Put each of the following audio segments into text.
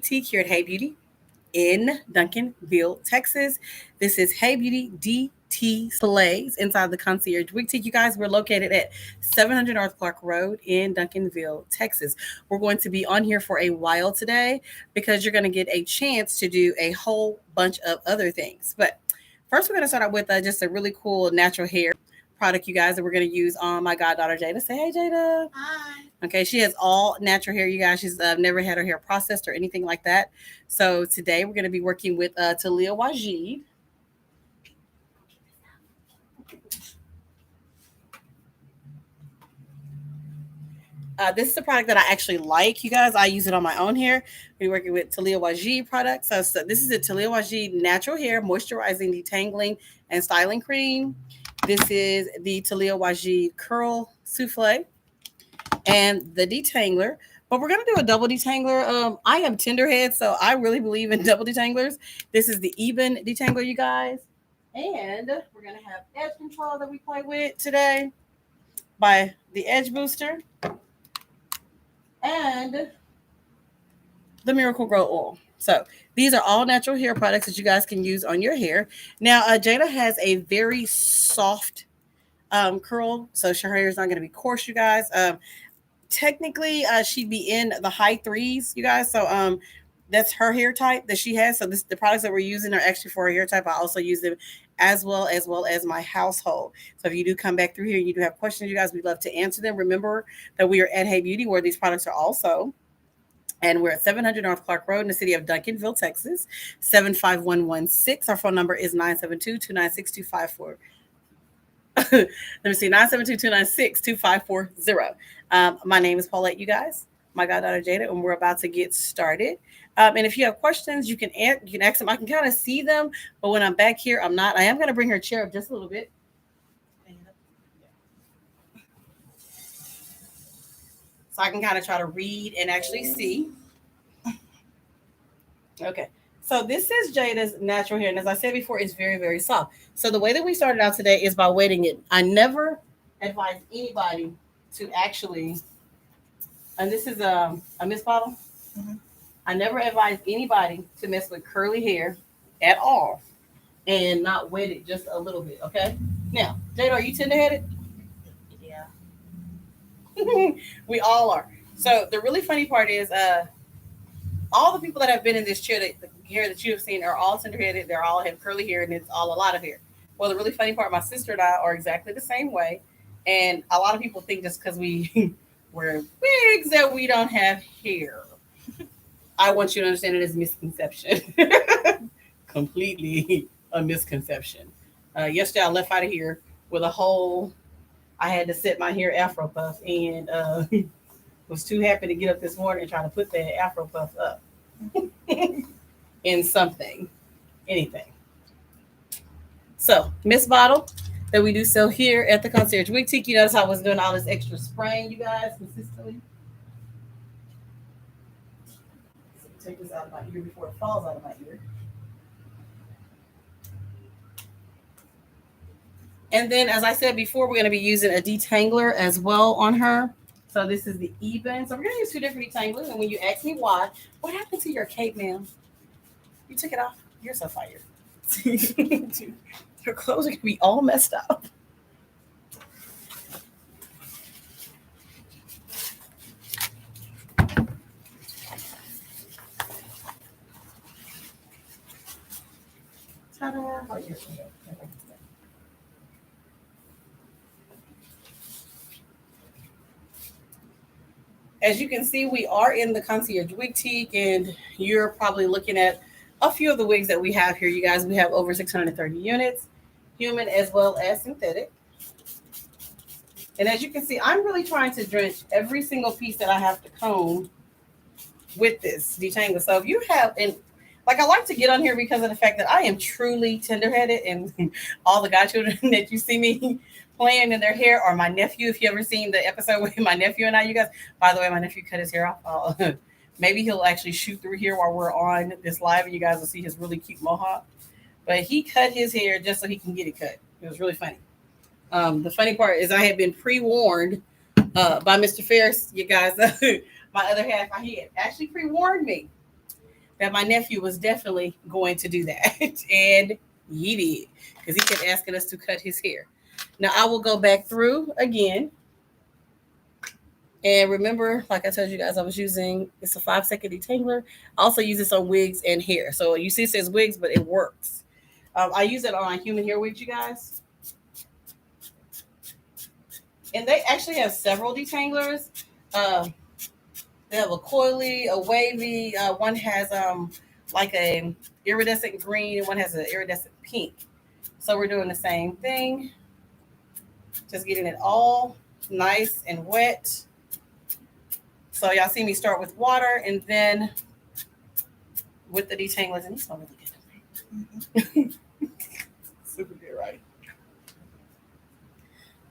Teak here at Hey Beauty in Duncanville, Texas. This is Hey Beauty DT Splays inside the Concierge Boutique. You guys, we're located at 700 North Clark Road in Duncanville, Texas. We're going to be on here for a while today because you're going to get a chance to do a whole bunch of other things. But first, we're going to start out with just a really cool natural hair product, you guys, that we're going to use on my goddaughter Jada. Say hey, Jada. Hi. Okay, she has all natural hair, you guys. She's never had her hair processed or anything like that. So today we're going to be working with Talia Wajid. This is a product that I actually like, you guys. I use it on my own hair. We're working with Talia Wajid products. So this is a Talia Wajid natural hair moisturizing, detangling, and styling cream. This is the Talia Wajid curl souffle and the detangler. But we're gonna do a double detangler. I am tenderhead, so I really believe in double detanglers. This is the Eben detangler, you guys. And we're gonna have edge control that we play with today by the Edge Booster and the Miracle Grow Oil. So these are all natural hair products that you guys can use on your hair. Now, Jada has a very soft curl, so her hair is not going to be coarse, you guys. Technically, she'd be in the high threes, you guys. So that's her hair type that she has. So the products that we're using are actually for her hair type. I also use them as well as my household. So if you do come back through here and you do have questions, you guys, we'd love to answer them. Remember that we are at Hey Beauty, where these products are also. And we're at 700 North Clark Road in the city of Duncanville, Texas, 75116. Our phone number is 972-296-2540. Let me see, 972-296-2540. My name is Paulette, you guys. My goddaughter Jada, and we're about to get started. And if you have questions, you can ask them. I can kind of see them, but when I'm back here, I'm not. I am going to bring her chair up just a little bit, so I can kind of try to read and actually see. Okay. So this is Jada's natural hair, and as I said before, it's very, very soft. So the way that we started out today is by wetting it. I never advise anybody to actually, and this is a mist bottle. Mhm. I never advise anybody to mess with curly hair at all and not wet it just a little bit. Okay. Now, Jada, are you tender headed? Yeah. We all are. So the really funny part is, all the people that have been in this chair, the hair that you have seen, are all tender headed. They're all have curly hair, and it's all a lot of hair. Well, the really funny part, my sister and I are exactly the same way, and a lot of people think just because we wear wigs that we don't have hair. I want you to understand it is a misconception. Completely a misconception. Yesterday, I left out of here with a whole. I had to set my hair afro puff, and was too happy to get up this morning and try to put that afro puff up in something, anything. So, Miss Bottle that we do sell here at the Concierge Boutique. You notice how I was doing all this extra spraying, you guys, consistently. So take this out of my ear before it falls out of my ear. And then, as I said before, we're going to be using a detangler as well on her. So this is the Eben. So we're going to use two different detanglers. And when you ask me why, what happened to your cape, ma'am? You took it off. You're so fired. Your clothes are going to be all messed up. Ta-da. Oh, as you can see, we are in the Concierge Boutique, and you're probably looking at a few of the wigs that we have here, you guys. We have over 630 units, human as well as synthetic. And as you can see, I'm really trying to drench every single piece that I have to comb with this detangler. So if you have, and like I like to get on here because of the fact that I am truly tenderheaded, and all the godchildren that you see me playing in their hair, or my nephew, if you ever seen the episode with my nephew and I, you guys, by the way, my nephew cut his hair off. Maybe he'll actually shoot through here while we're on this live, and you guys will see his really cute mohawk. But he cut his hair just so he can get it cut. It was really funny. The funny part is I had been pre-warned by Mr. Ferris, you guys. My other half, he had actually pre-warned me that my nephew was definitely going to do that. And he did, because he kept asking us to cut his hair. Now I will go back through again. And remember, like I told you guys, I was using, it's a 5-second detangler. I also use this on wigs and hair. So you see it says wigs, but it works. I use it on human hair wigs, you guys. And they actually have several detanglers. Um, they have a coily, a wavy. One has like a iridescent green, and one has an iridescent pink. So we're doing the same thing, just getting it all nice and wet. So y'all see me start with water and then with the detanglers, and it's not really good. Super good, right?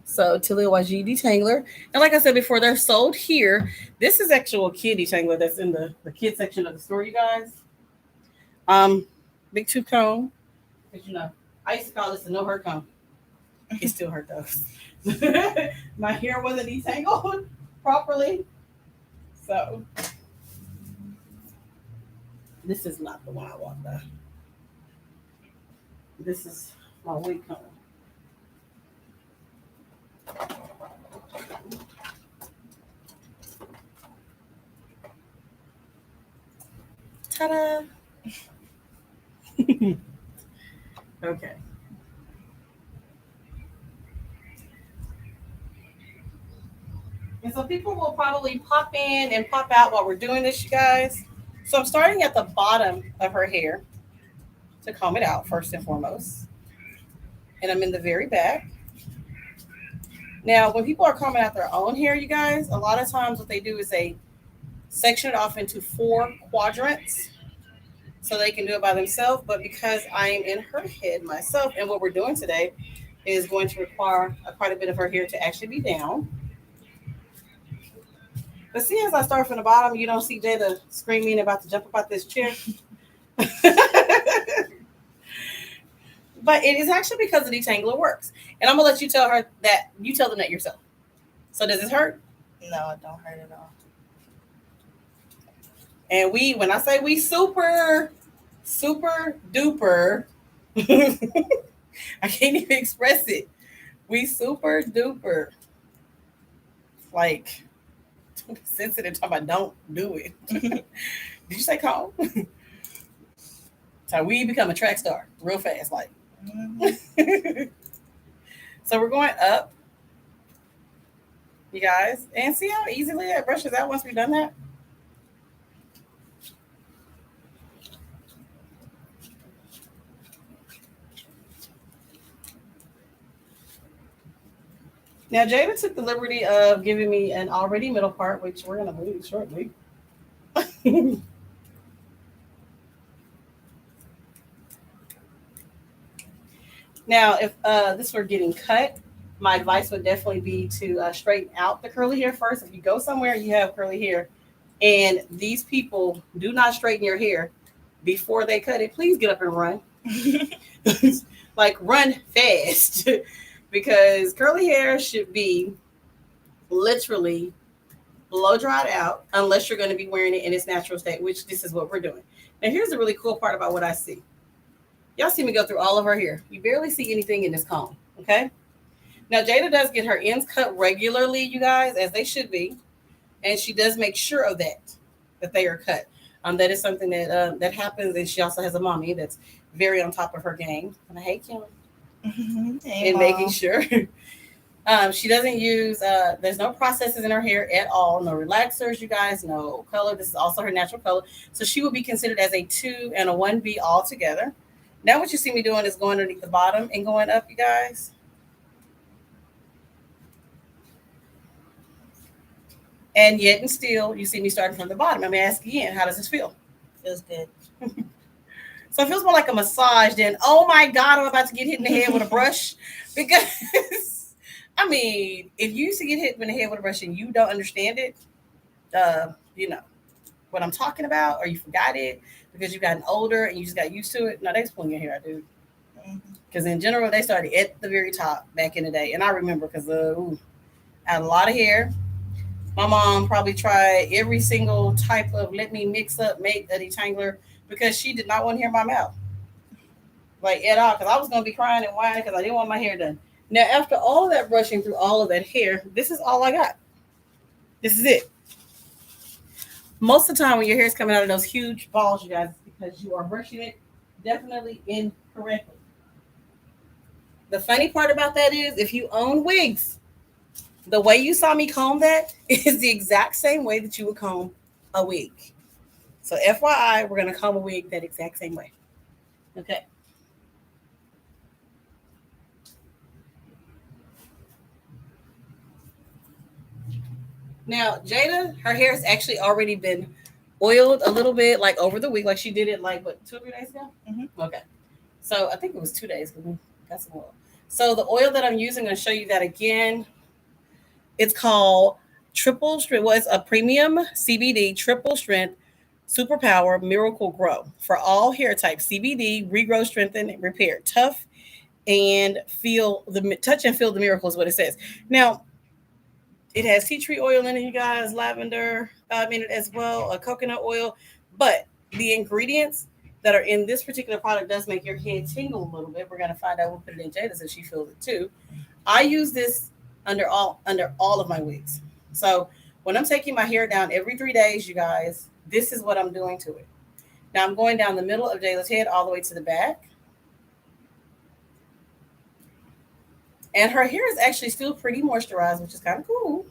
So Tilia YG detangler. And like I said before, they're sold here. This is actual kid detangler that's in the kid section of the store, you guys. Big tube comb. As you know, I used to call this a no hurt comb. It still hurt though. My hair wasn't detangled properly. So this is not the one I want though. This is my wig comb. Ta-da! Okay. And so people will probably pop in and pop out while we're doing this, you guys. So I'm starting at the bottom of her hair to comb it out first and foremost. And I'm in the very back. Now, when people are combing out their own hair, you guys, a lot of times what they do is they section it off into 4 quadrants so they can do it by themselves. But because I am in her head myself, and what we're doing today is going to require quite a bit of her hair to actually be down. But see, as I start from the bottom, you don't see Jada screaming about to jump up out this chair. But it is actually because the detangler works. And I'm going to let you tell her that, you tell them that yourself. So does it hurt? No, it don't hurt at all. And when I say we super duper, I can't even express it. We super duper, like, sensitive talking about don't do it. Did you say calm? So we become a track star real fast, like. So we're going up, you guys, and see how easily that brushes out once we've done that. Now Jada took the liberty of giving me an already middle part, which we're gonna move shortly. Now, if this were getting cut, my advice would definitely be to straighten out the curly hair first. If you go somewhere and you have curly hair, and these people do not straighten your hair before they cut it, please get up and run. Like, run fast. Because curly hair should be literally blow dried out unless you're going to be wearing it in its natural state, which this is what we're doing. Now, here's the really cool part about what I see. Y'all see me go through all of her hair. You barely see anything in this comb, okay? Now, Jada does get her ends cut regularly, you guys, as they should be. And she does make sure of that they are cut. That is something that happens, and she also has a mommy that's very on top of her game. And I hate Kim. Hey, and Mom. making sure. She doesn't use, there's no processes in her hair at all. No relaxers, you guys, no color. This is also her natural color. So she will be considered as a 2 and a 1B all together. Now what you see me doing is going underneath the bottom and going up, you guys. And yet and still, you see me starting from the bottom. I'm asking again, how does this feel? Feels good. So it feels more like a massage than, oh my God, I'm about to get hit in the head with a brush. Because, I mean, if you used to get hit in the head with a brush and you don't understand it, you know what I'm talking about, or you forgot it because you've gotten older and you just got used to it. No, they just pulling your hair out, dude. Because in general, they started at the very top back in the day. And I remember because I had a lot of hair. My mom probably tried every single type of let me mix up, make a detangler because she did not want to hear my mouth. Like at all, because I was gonna be crying and whining because I didn't want my hair done. Now, after all of that brushing through all of that hair, this is all I got. This is it. Most of the time, when your hair is coming out of those huge balls, you guys, it's because you are brushing it definitely incorrectly. The funny part about that is, if you own wigs, the way you saw me comb that is the exact same way that you would comb a wig. So, FYI, we're gonna comb a wig that exact same way. Okay. Now, Jada, her hair has actually already been oiled a little bit, like over the week, like she did it like what 2 or 3 days ago. Okay, so I think it was 2 days because we got some oil. So the oil that I'm using, I'm going to show you that again. It's called Triple Strength. Well, it's a premium CBD triple strength superpower miracle grow for all hair types. CBD regrow, strengthen, repair, tough, and feel the touch and feel the miracle is what it says. Now it has tea tree oil in it, you guys, lavender in it as well, coconut oil. But the ingredients that are in this particular product does make your head tingle a little bit. We're gonna find out. We'll put it in Jada's and she feels it too. I use this under all of my wigs. So when I'm taking my hair down every 3 days, you guys, this is what I'm doing to it. Now I'm going down the middle of Jada's head all the way to the back. And her hair is actually still pretty moisturized, which is kind of cool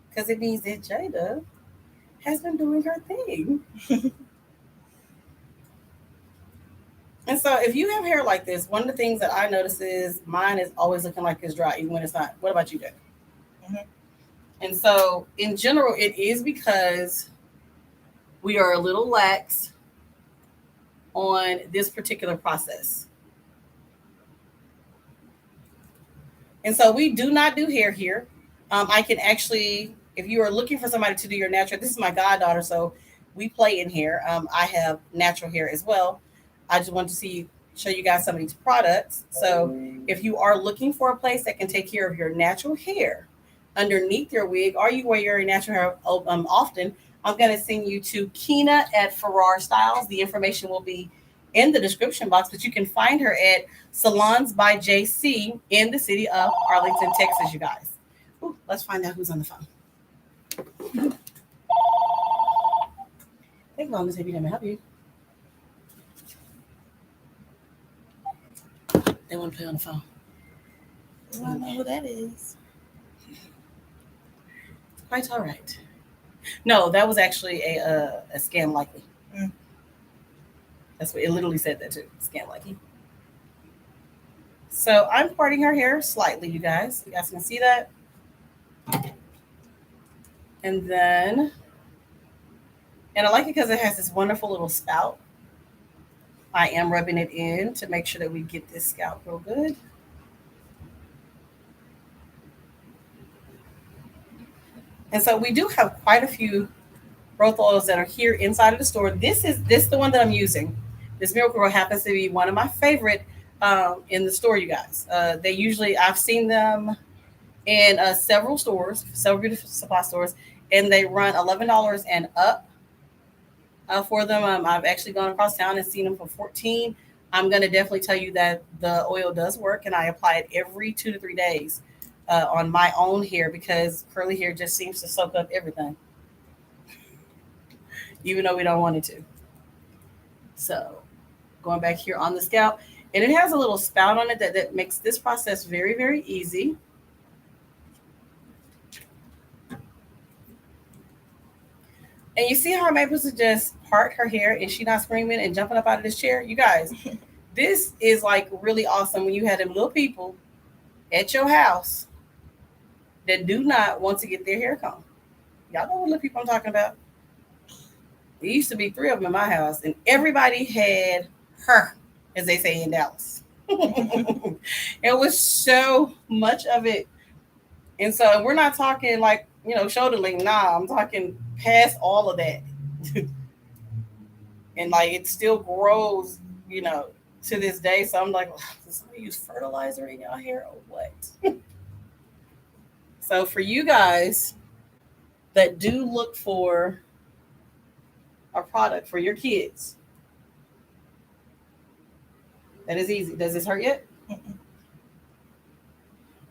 because it means that Jada has been doing her thing. And so, if you have hair like this, one of the things that I notice is mine is always looking like it's dry, even when it's not. What about you, Jada? Mm-hmm. And so, in general, it is because we are a little lax on this particular process. And so we do not do hair here. I can actually, if you are looking for somebody to do your natural, this is my goddaughter, so we play in hair. I have natural hair as well. I just want to show you guys some of these products. So if you are looking for a place that can take care of your natural hair underneath your wig, or you wear your natural hair often, I'm going to send you to Kina at Farrar Styles. The information will be in the description box, but you can find her at Salons by JC in the city of Arlington, Texas, you guys. Ooh, let's find out who's on the phone. Thank you, Miss Baby. Let me help you. They want to play on the phone. I don't know who that is. Quite all right. No, that was actually a scam likely. Mm. That's what it literally said that too. Scam likely. So I'm parting her hair slightly, you guys. You guys can see that. And then, and I like it because it has this wonderful little spout. I am rubbing it in to make sure that we get this scalp real good. And so we do have quite a few growth oils that are here inside of the store. This is the one that I'm using. This Miracle Grow happens to be one of my favorite in the store, you guys. They usually, I've seen them in several stores, several beauty supply stores, and they run $11 and up for them. I've actually gone across town and seen them for $14. I'm going to definitely tell you that the oil does work, and I apply it every 2 to 3 days on my own hair because curly hair just seems to soak up everything, even though we don't want it to. So going back here on the scalp, and it has a little spout on it that makes this process very, very easy. And you see how I'm able to just part her hair and she not screaming and jumping up out of this chair? You guys, this is like really awesome when you have them little people at your house that do not want to get their hair combed. Y'all know what little people I'm talking about. There used to be 3 of them in my house, and everybody had her, as they say in Dallas. It was so much of it. And so we're not talking like, shoulder length. Nah, I'm talking past all of that. And like it still grows, to this day. So I'm like, does somebody use fertilizer in your hair or what? So for you guys that do look for a product for your kids, that is easy. Does this hurt yet? Mm-mm.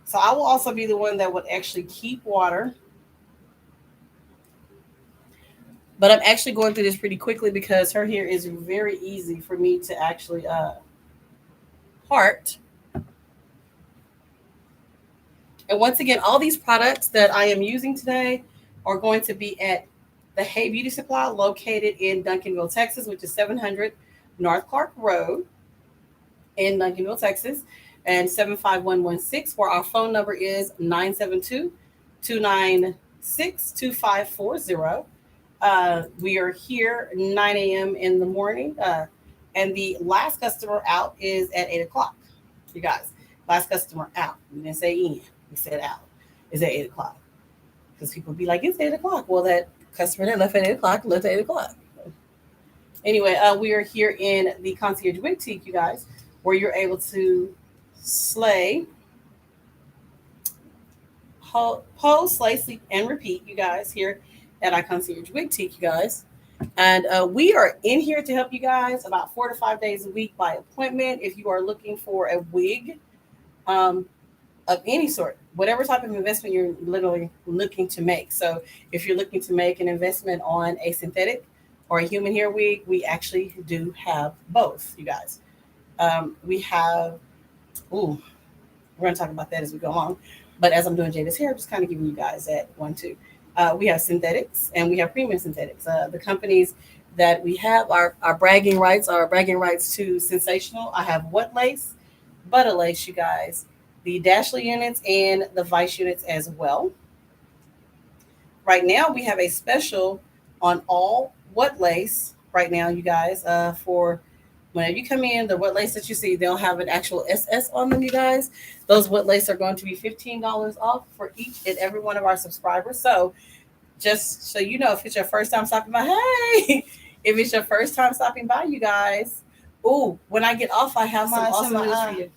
So I will also be the one that would actually keep water. But I'm actually going through this pretty quickly because her hair is very easy for me to actually part. And once again, all these products that I am using today are going to be at the Hey Beauty Supply located in Duncanville, Texas, which is 700 North Clark Road in Duncanville, Texas, and 75116, where our phone number is 972-296-2540. We are here 9 a.m. in the morning, and the last customer out is at 8 o'clock. You guys, last customer out. We didn't say in, we said out. Is at 8 o'clock. Because people be like, it's 8 o'clock. Well, that customer that left at 8 o'clock left at 8 o'clock. Anyway, we are here in the Concierge Boutique, you guys, where you're able to slay, pose, slay, sleep, and repeat, you guys, here at our Concierge Boutique, you guys. And we are in here to help you guys about 4 to 5 days a week by appointment. If you are looking for a wig of any sort, whatever type of investment you're literally looking to make. So if you're looking to make an investment on a synthetic or a human hair wig, we actually do have both, you guys. We have, ooh, we're going to talk about that as we go along. But as I'm doing Jada's hair, I'm just kind of giving you guys that one, too. We have synthetics and we have premium synthetics. The companies that we have are bragging rights to Sensational. I have What Lace, Butter Lace, you guys, the Dashley units, and the Vice units as well. Right now, we have a special on all What Lace right now, you guys, for whenever you come in, the What Lace that you see, they'll have an actual SS on them, you guys. Those What Lace are going to be $15 off for each and every one of our subscribers. So just so you know, if it's your first time stopping by, hey, if it's your first time stopping by, you guys, ooh, when I get off, I have some awesome news for you.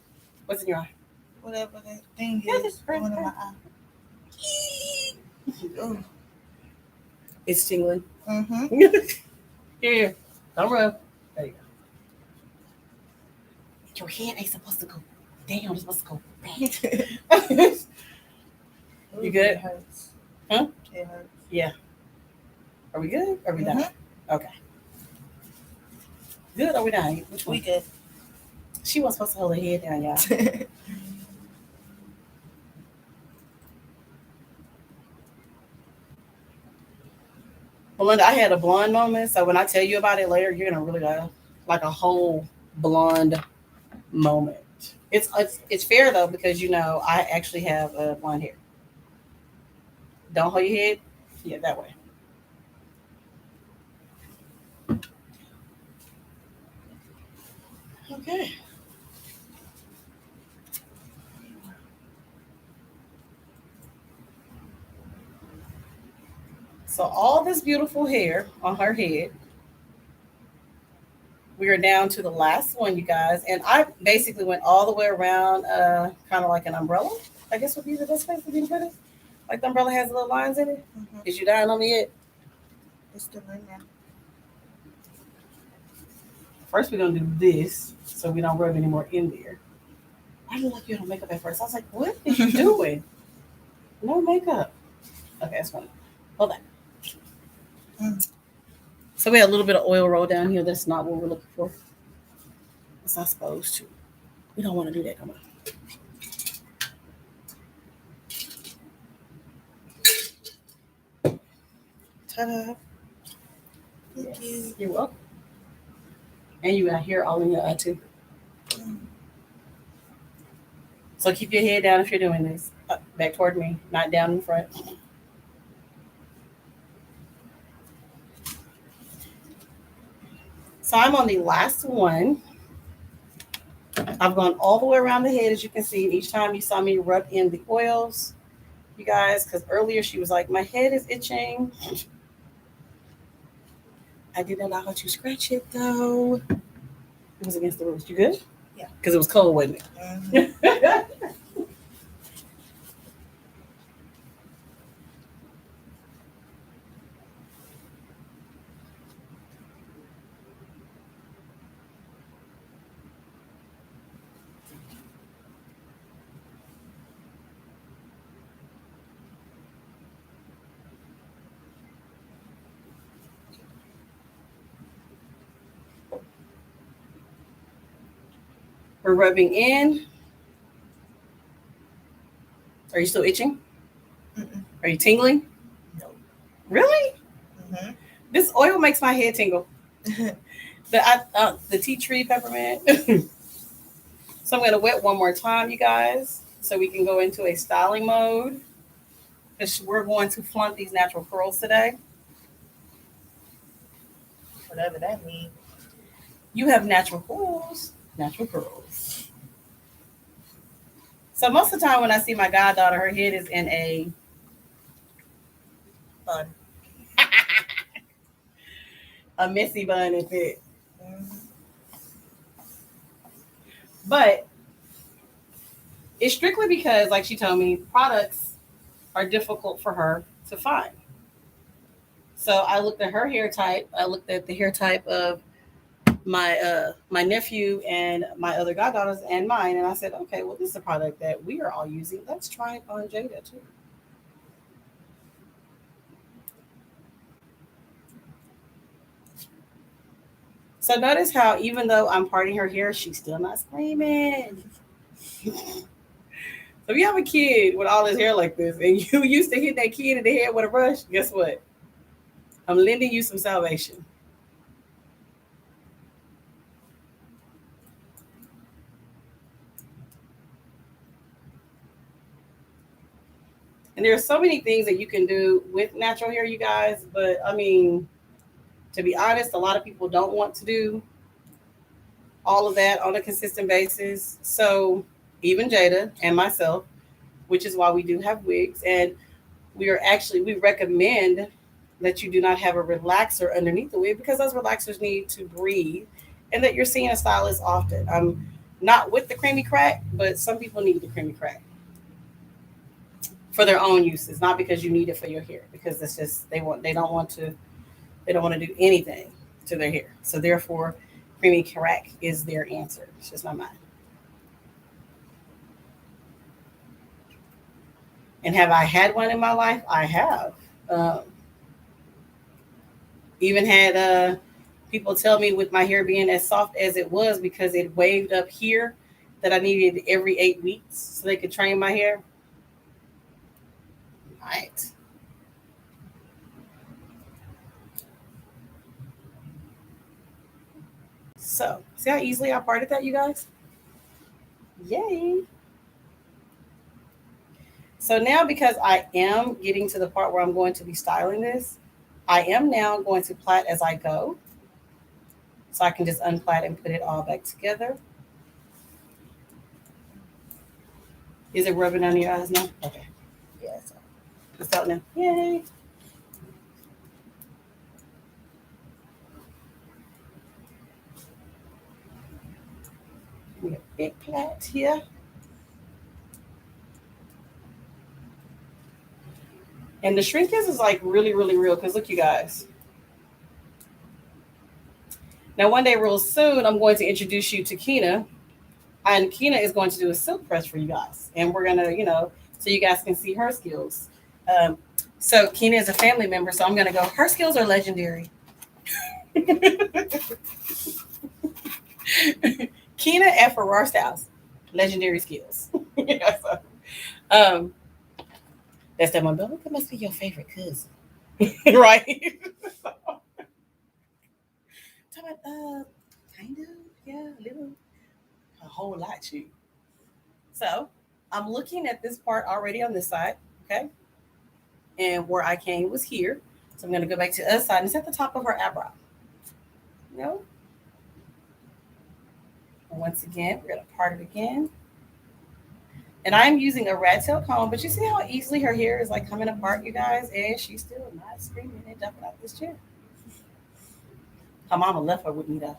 What's in your eye? Whatever that thing Yeah, is that's going in right. my eye. Oh. It's tingling. Mm-hmm. Here, don't rub. There you go. Your head ain't supposed to go down. It's supposed to go back. You good? It hurts. Huh? It hurts. Yeah. Are we good? Are we done? Okay. Good. Are we done? Which one? We good. She wasn't supposed to hold her head down, y'all. Belinda, I had a blonde moment, so when I tell you about it later, you're gonna really like a whole blonde moment. It's fair though because you know I actually have blonde hair. Don't hold your head. Yeah, that way. Okay. So all this beautiful hair on her head, we are down to the last one, you guys. And I basically went all the way around, kind of like an umbrella, I guess would be the best way for me to put it. Like the umbrella has little lines in it. Mm-hmm. Is you dying on me yet? It's still in there. First, we're gonna do this so we don't rub any more in there. I didn't like you on makeup at first. I was like, what are you doing? No makeup. Okay, that's funny. Hold on. Mm. So we had a little bit of oil roll down here. That's not what we're looking for. It's not supposed to. We don't want to do that. Come on. Ta-da. Thank you. You're welcome. And you got hair all in your eye too. So keep your head down if you're doing this. Back toward me, not down in front. So I'm on the last one. I've gone all the way around the head, as you can see. Each time you saw me rub in the oils, you guys, because earlier she was like, my head is itching. I didn't allow her to scratch it though. It was against the rules. You good? Yeah. Because it was cold, wasn't Mm-hmm. it? We're rubbing in. Are you still itching? Mm-mm. Are you tingling? No. Really? Mm-hmm. This oil makes my head tingle. The tea tree peppermint. So I'm going to wet one more time, you guys, so we can go into a styling mode. Because we're going to flaunt these natural curls today. Whatever that means. You have natural curls. Natural curls. So most of the time when I see my goddaughter, her head is in a Fun. a messy bun and fit. Mm-hmm. But it's strictly because, like she told me, products are difficult for her to find. So I looked at her hair type. I looked at the hair type of my nephew and my other goddaughters and mine, and I said, okay, well, this is a product that we are all using. Let's try it on Jada too. So notice how even though I'm parting her hair, she's still not screaming. So if you have a kid with all his hair like this, and you used to hit that kid in the head with a brush, guess what? I'm lending you some salvation. And there are so many things that you can do with natural hair, you guys. But I mean, to be honest, a lot of people don't want to do all of that on a consistent basis. So even Jada and myself, which is why we do have wigs, and we recommend that you do not have a relaxer underneath the wig because those relaxers need to breathe, and that you're seeing a stylist often. I'm not with the creamy crack, but some people need the creamy crack for their own uses, not because you need it for your hair, because it's just they don't want to do anything to their hair. So therefore, creamy crack is their answer. It's just not mine. And have I had one in my life? I have. Um, Even had people tell me with my hair being as soft as it was because it waved up here that I needed every 8 weeks so they could train my hair. Right. So, see how easily I parted that, you guys? Yay. So now, because I am getting to the part where I'm going to be styling this, I am now going to plait as I go. So I can just unplait and put it all back together. Is it rubbing on your eyes now? Okay. Yes. It's out now. Yay. We got a big plait here. And the shrinkage is like really, really real. Because look, you guys. Now, one day, real soon, I'm going to introduce you to Kina. And Kina is going to do a silk press for you guys. And we're going to, so you guys can see her skills. Um, so Kina is a family member. So I'm going to go, her skills are legendary. Kina at Farrar Styles, legendary skills. Yeah, so, um, that's that one. But that must be your favorite cousin, right? Kind of, yeah, a whole lot, too. So I'm looking at this part already on this side, okay, and where I came was here. So I'm going to go back to the other side, and it's at the top of her eyebrow. And once again, we're going to part it again. And I'm using a rat tail comb, but you see how easily her hair is like coming apart, you guys? And she's still not screaming and jumping out this chair. Her mama left her with me though.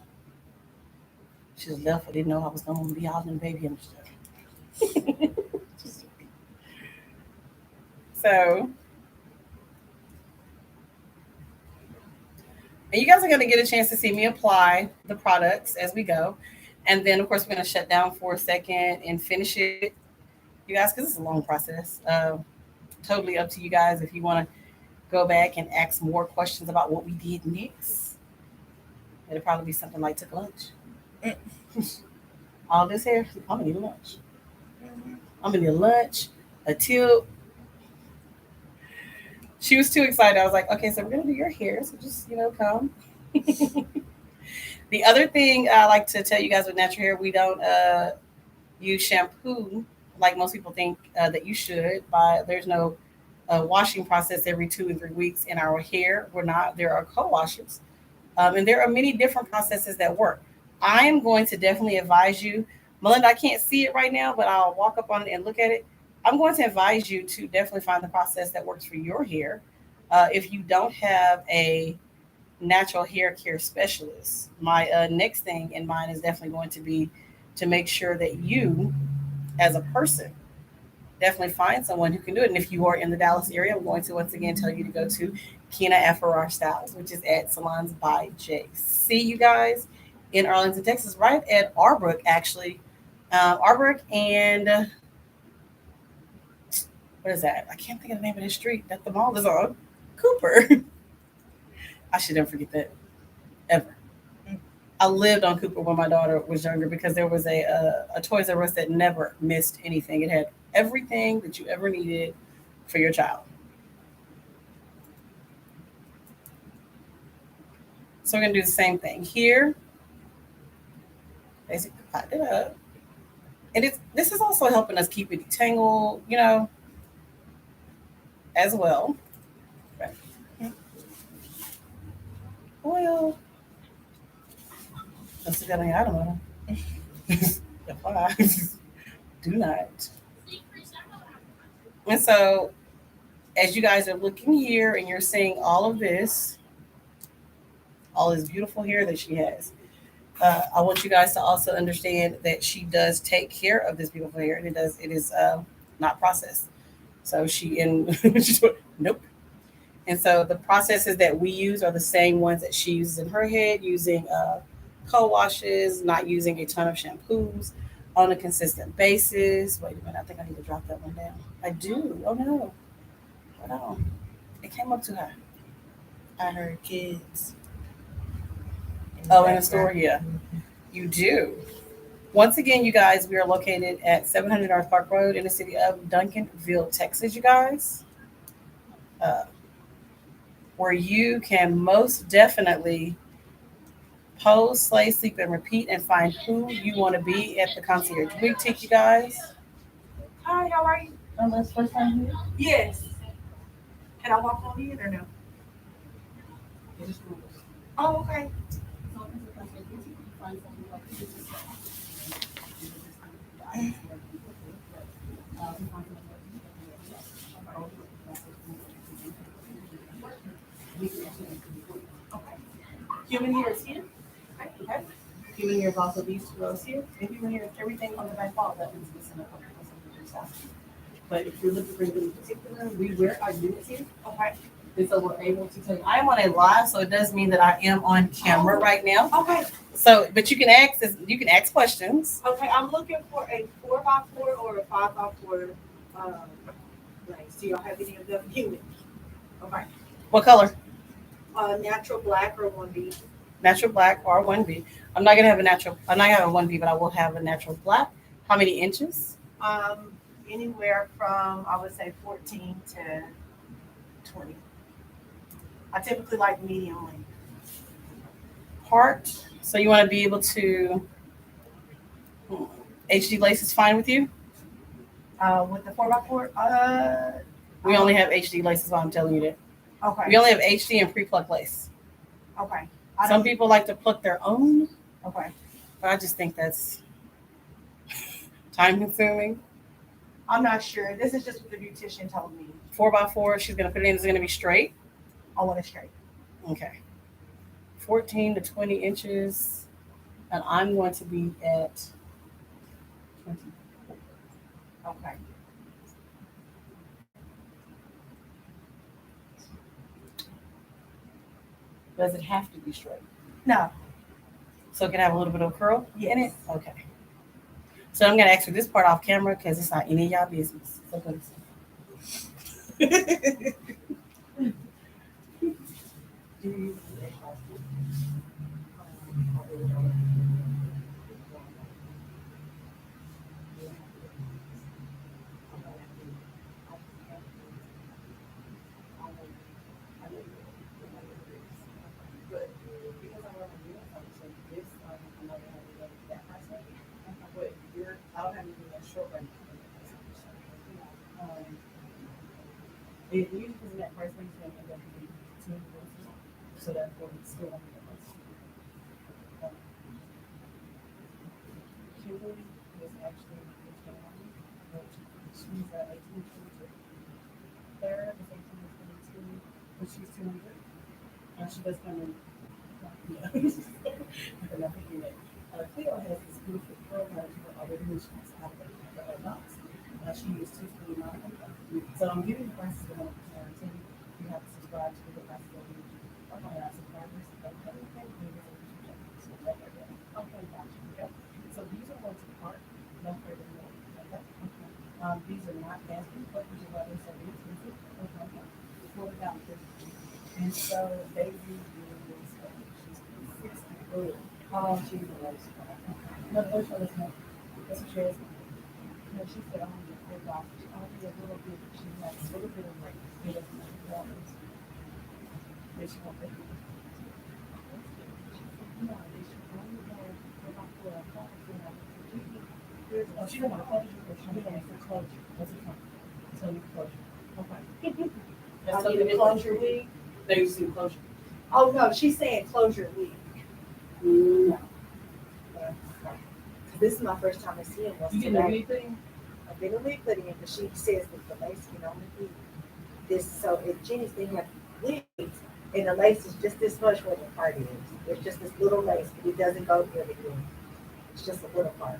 She just left her, didn't know I was going to be out in the baby and stuff. So, and you guys are going to get a chance to see me apply the products as we go. And then, of course, we're going to shut down for a second and finish it, you guys, because it's a long process. Totally up to you guys if you want to go back and ask more questions about what we did next. It'll probably be something like took lunch. All this hair, I'm gonna need lunch. Mhm. I'm gonna need lunch, a tip. She was too excited. I was like, okay, so we're gonna do your hair, so just come. The other thing I like to tell you guys with natural hair, we don't use shampoo like most people think that you should. There's no washing process every 2 and 3 weeks in our hair. We're not. There are co-washes, and there are many different processes that work. I am going to definitely advise you, Melinda. I can't see it right now, but I'll walk up on it and look at it. I'm going to advise you to definitely find the process that works for your hair. If you don't have a natural hair care specialist, my next thing in mind is definitely going to be to make sure that you, as a person, definitely find someone who can do it. And if you are in the Dallas area, I'm going to once again tell you to go to Kina Afarar Styles, which is at Salons by Jay. See you guys in Arlington, Texas, right at Arbrook, actually. Arbrook and what is that? I can't think of the name of the street that the mall is on. Cooper. I should never forget that ever. I lived on Cooper when my daughter was younger because there was a Toys R Us that never missed anything. It had everything that you ever needed for your child. So we're gonna do the same thing here. Basically, pot it up, and this is also helping us keep it detangled, as well. Oil. Let's get on your item. Do not. And so, as you guys are looking here and you're seeing all this beautiful hair that she has, I want you guys to also understand that she does take care of this beautiful hair, and it is not processed. So she in nope. And so the processes that we use are the same ones that she uses in her head, using co-washes, not using a ton of shampoos on a consistent basis. Wait a minute, I think I need to drop that one down. I do. Oh no. Hold on. It came up too high. I heard kids. Oh, in the store, yeah. You do. Once again, you guys, we are located at 700 North Park Road in the city of Duncanville, Texas, you guys, uh, where you can most definitely pose, slay, sleep, and repeat and find who you want to be at the concierge boutique, you guys. Hi, how are you? Unless first time here. Yes. Can I walk on in or no? Oh, okay. Human hair is here. Okay. Human hair is also these two rows here. And human hair is everything on the back wall that is missing a couple of stuff. But if you're looking for anything in particular, we wear our units here. Okay. And so we're able to tell you. I am on a live, so it does mean that I am on camera right now. Okay. So, but you can ask questions. Okay. I'm looking for a 4x4 or a 5x4 lace. Do y'all have any of them human? Okay. What color? Natural black or 1B. Natural black or 1B. I'm not gonna have a 1B, but I will have a natural black. How many inches? Anywhere from I would say 14 to 20. I typically like medium length. Part. So you want to be able to. HD lace is fine with you. With the 4x4, We only have HD laces. I'm telling you that. okay. We only have HD and pre-plucked lace. Okay. Some people like to pluck their own, Okay. but I just think that's time consuming. I'm not sure. This is just what the beautician told me. 4x4. She's gonna put it in. It's gonna be straight. I want it straight. Okay. 14 to 20 inches, and I'm going to be at 20. Okay. Does it have to be straight? No. So it can have a little bit of curl in Yes. it? Okay. So I'm going to ask for this part off camera because it's not any of y'all business. So go don't have anything that's short right now. It usually isn't that price range, then end up being 10 versus, so that's what we still want to get. Kimberly is actually the county, but she's 1822. Sarah is 1822, but she's 200. She does come in. Yeah. But I'm thinking that Cleo has this beautiful program for other missions out of her box. She is 229. So I'm giving you prices on parenting. You have to subscribe to the prices that we are on our subscribers. Okay, gotcha. Yep. So these are ones apart. No further more. Okay. These are not asking, but which is why they're so inexpensive. Okay. $40. And so Daisy is she's 60. Oh, she's the lowest. No, let's show this one. That's what she is. No, she said I'm gonna get $4. I'll be a little bit. She has a little bit of like $8. Then she won't pay me. No, they should only go about oh, she don't want to close you, or she don't want to close you. What's it from? So you close you. Okay. That's I need a closure wig. They used to closure. Oh, no, she's saying closure wig. No. This is my first time seeing one. You didn't know anything? I've been a wig putting in, but she says that the lace can only be this. So if Jenny's thing have wigs, and the lace is just this much where the part is. It's just this little lace, but it doesn't go near the ear. It's just a little part.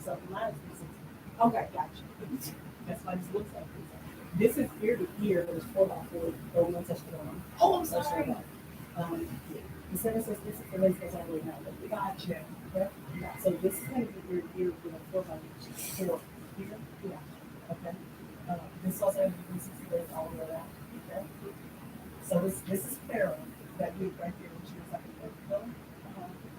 So mine is Okay, gotcha. that's why this looks like this. This is ear to ear, but it's 4x4, but we don't touch the arm. Oh, I'm sorry. Yeah. The center says this is the lace that's already now. Gotcha. Okay? So this is going to be ear to ear with a 4x4 here. Yeah. Okay. This also has a 360 lace all the way around. Okay. So this is Farrah, that wig right there, when she was like a good color.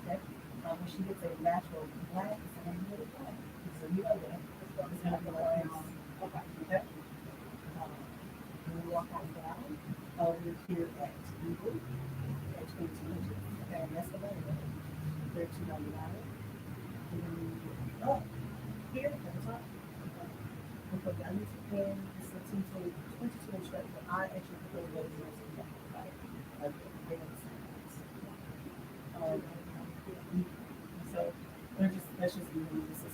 Okay. When she gets a natural black, it's going to be really black. So you know that. It's going to be like this. Okay. Okay. When we walk on down, we're here at Eagle, at 2200. Okay, and that's the money. They're $2.99. And then we go up here at the top. Okay, I need to pin this 22 inch strap, but I actually put the legs in. So that's just really this is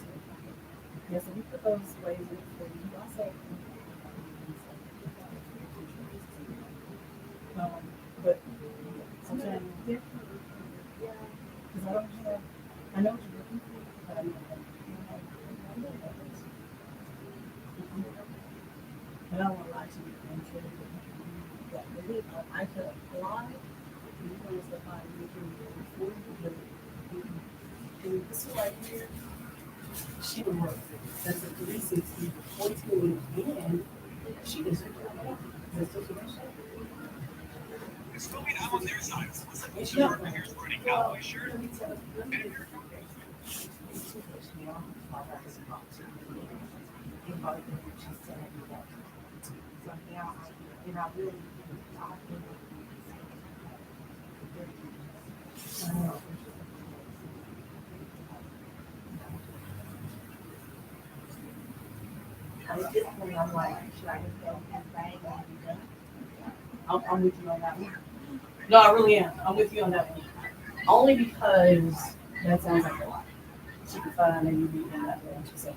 yeah, so we put those ways in for you. Also, but sometimes because I don't have, I know what you're looking for, but I know that and I don't want to lie to you and tell you that really I could apply. You can use the fine, you can afford to do it. This one right here, she would work. That's a 360, 14, and she does it. That's just what I said. It's still being on their side. And she So don't. over here's wearing a cowboy shirt. Let me tell you. And if you're At this point, I'm like, should I just go and bang and be done? I'm with you on that one. No, I really am. I'm with you on that one. Only because that sounds like a lot. She could find and you be in that way. She said,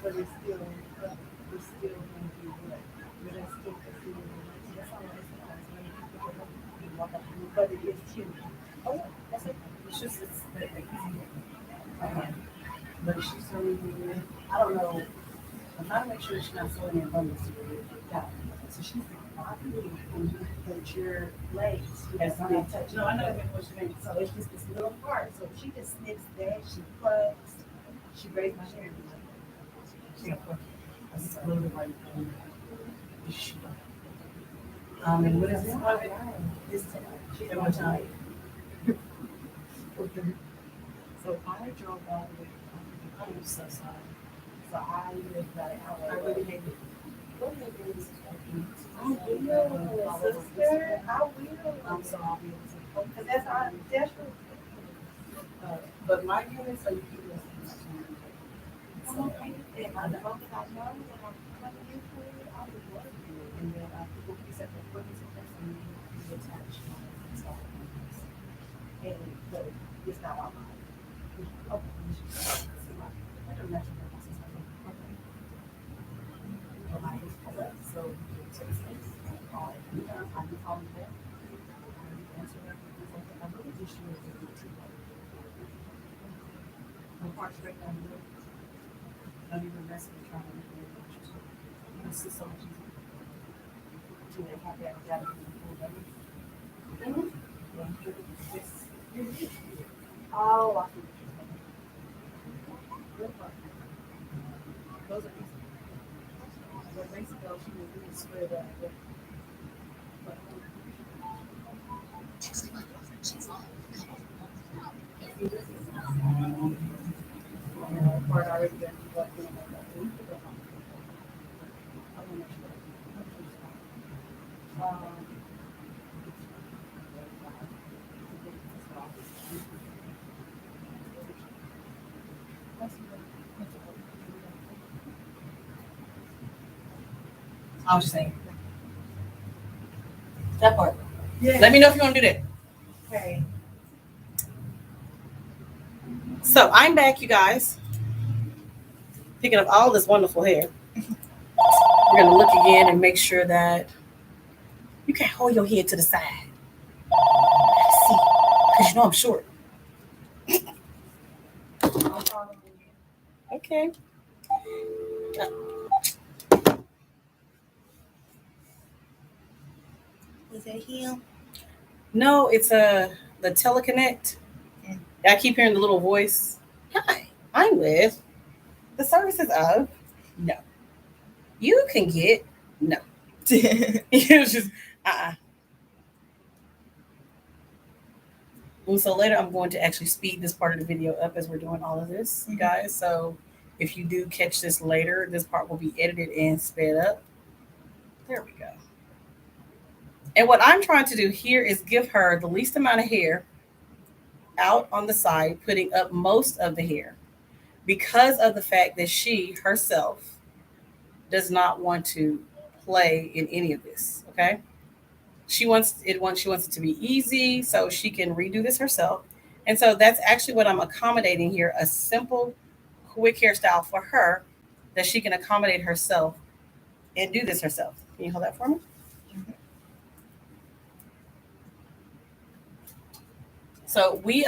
But it's still going to be what? But it's still considered. That's all it is. Many people don't walk up to me, but it is cute. oh, yeah, that's it. It's just, it's the easy. But she's certainly, I don't know. I'm trying to make sure she's not sewing in bundles. Yeah. So she's not really, and you put your legs. Yes, I'm not touching. No, I know what she means. So it's just this little part. So if she just snips that, she plucks, she braids my hair. She got put. That's a little bit right. And what is this? This time. She's At one one time. time. So I drove all the way. I'm so sorry. So I live about an hour. I really hate it. Go ahead, baby. I will, sister. I will. So I'll be able to. Because that's our, that's But my units are usually Okay. And I know that I know that I'm coming in for it, I would love to. and then people can set their appointments with us and we attach and stuff. And, but it's not all mine. Okay. I don't know. Okay. Well, I just pull up, so you can text us, call it, I can call you back. Answer everything, I believe this year is a good team. My heart's straight down the road. Don't even mess with trying to make it interesting. This is so much easier. Do they have that data in the full day? Oh, I see. Those are easy. But basically, she was really spread out. Part already done. What do you know about it? I wanna make sure. I was just saying. That part. Yeah. Let me know if you want to do that. Okay. So I'm back, you guys. Picking up all this wonderful hair. We're gonna look again and make sure that you can't hold your head to the side. See, because you know I'm short. I'm following you. Okay. Was that him? No, it's the Teleconnect. I keep hearing the little voice. Hi, I'm Liz. The service is of no. You can get no. It was just And so later I'm going to actually speed this part of the video up as we're doing all of this, you guys. So if you do catch this later, this part will be edited and sped up. There we go. And what I'm trying to do here is give her the least amount of hair out on the side, putting up most of the hair because of the fact that she herself does not want to play in any of this. Okay. She wants it to be easy so she can redo this herself. And so that's actually what I'm accommodating here, a simple, quick hairstyle for her that she can accommodate herself and do this herself. Can you hold that for me? So we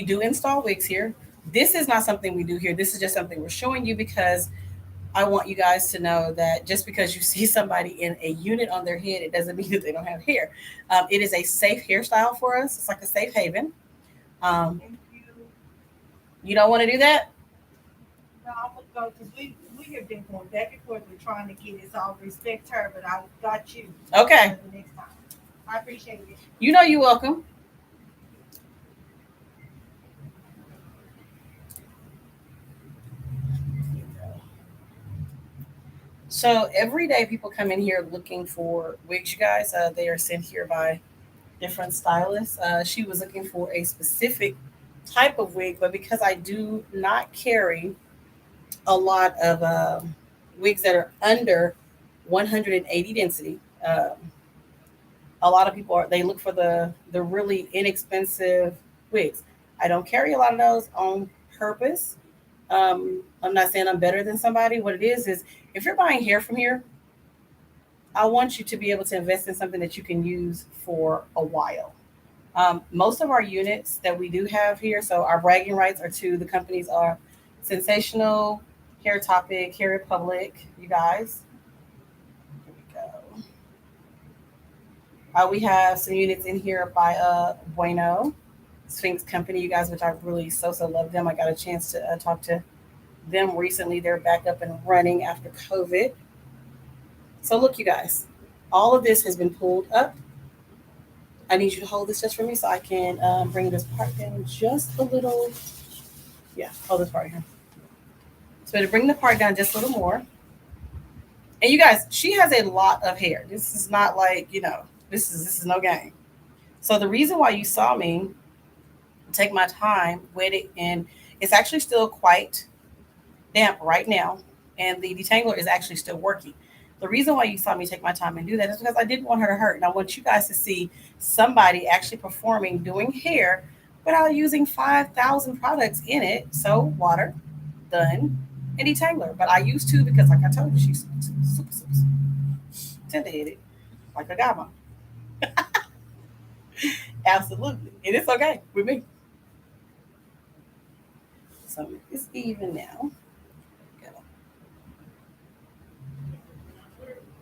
do install wigs here. This is not something we do here. This is just something we're showing you because I want you guys to know that just because you see somebody in a unit on their head, it doesn't mean that they don't have hair. It is a safe hairstyle for us. It's like a safe haven. You don't want to do that? No, I would go because we have been going back and forth. We're trying to get it. So I'll respect her, but I got you. Okay. For the next time. I appreciate it. You know you're welcome. So every day people come in here looking for wigs, you guys. They are sent here by different stylists. She was looking for a specific type of wig, but because I do not carry a lot of wigs that are under 180 density, a lot of people they look for the really inexpensive wigs. I don't carry a lot of those on purpose. I'm not saying I'm better than somebody. What it is if you're buying hair from here, I want you to be able to invest in something that you can use for a while. Most of our units that we do have here, so our bragging rights are to the companies are Sensational, Hair Topic, Hair Republic, you guys. Here we go. We have some units in here by Bueno, Sphinx Company, you guys, which I really so love them. I got a chance to talk to them recently. They're back up and running after COVID. So look, you guys, all of this has been pulled up. I need you to hold this just for me so I can bring this part down just a little. Yeah, hold this part here. So to bring the part down just a little more. And you guys, she has a lot of hair. This is not like, this is no game. So the reason why you saw me take my time, wet it, and it's actually still quite damp right now. And the detangler is actually still working. The reason why you saw me take my time and do that is because I didn't want her to hurt. And I want you guys to see somebody actually performing, doing hair without using 5,000 products in it. So, water, done, and detangler. But I used to because, like I told you, she's super tender headed, like a guy. Absolutely. And it's okay with me. So it's even now.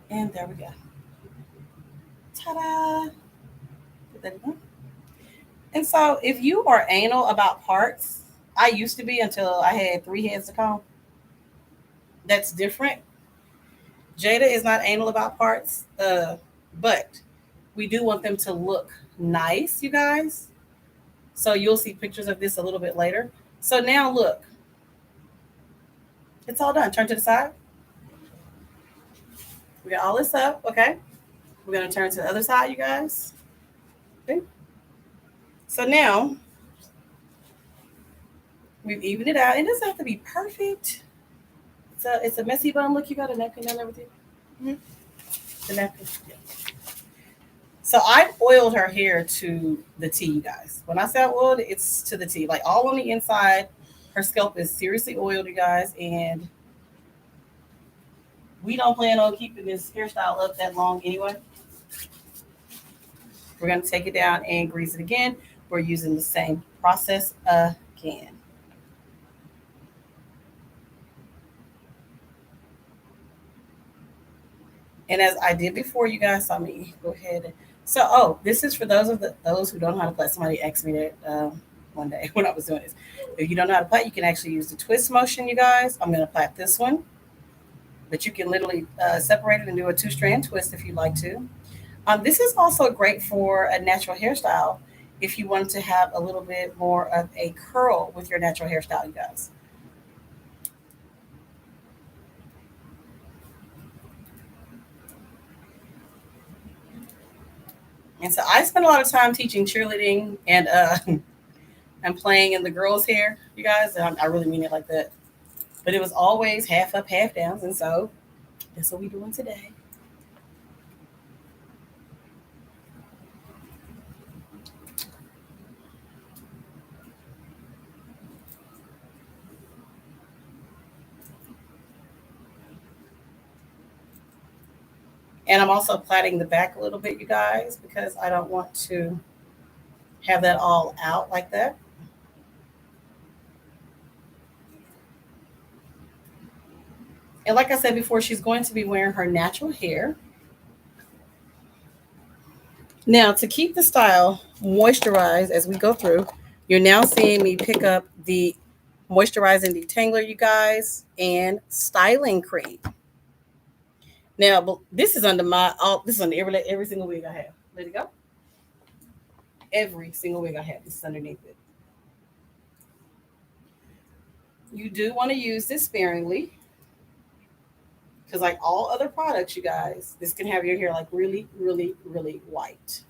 And there we go. Ta-da! Put that in. And so if you are anal about parts, I used to be until I had 3 heads to comb. That's different. Jada is not anal about parts, but we do want them to look nice, you guys. So you'll see pictures of this a little bit later. So now look, it's all done. Turn to the side. We got all this up, okay? We're gonna turn to the other side, you guys. Okay. So now we've evened it out. It doesn't have to be perfect. It's a messy bun. Look, you got a napkin and everything. Mm-hmm. The napkin. Yeah. So I oiled her hair to the T, you guys. When I say I oiled it, it's to the T. Like all on the inside. Her scalp is seriously oiled, you guys, and we don't plan on keeping this hairstyle up that long anyway. We're going to take it down and grease it again. We're using the same process again. And as I did before, you guys saw me go ahead. This is for those who don't know how to plait. Somebody asked me that one day when I was doing this. If you don't know how to plait, you can actually use the twist motion, you guys. I'm going to plait this one. But you can literally separate it and do a 2-strand twist if you'd like to. This is also great for a natural hairstyle if you want to have a little bit more of a curl with your natural hairstyle, you guys. And so I spend a lot of time teaching cheerleading and and playing in the girls' hair, you guys. And I really mean it like that. But it was always half up, half downs. And so that's what we're doing today. And I'm also plaiting the back a little bit, you guys, because I don't want to have that all out like that. And like I said before, she's going to be wearing her natural hair. Now, to keep the style moisturized as we go through, you're now seeing me pick up the moisturizing detangler, you guys, and styling cream. Now, this is under this is under every single wig I have. Let it go. Every single wig I have, this is underneath it. You do want to use this sparingly. Because like all other products, you guys, this can have your hair like really, really, really white.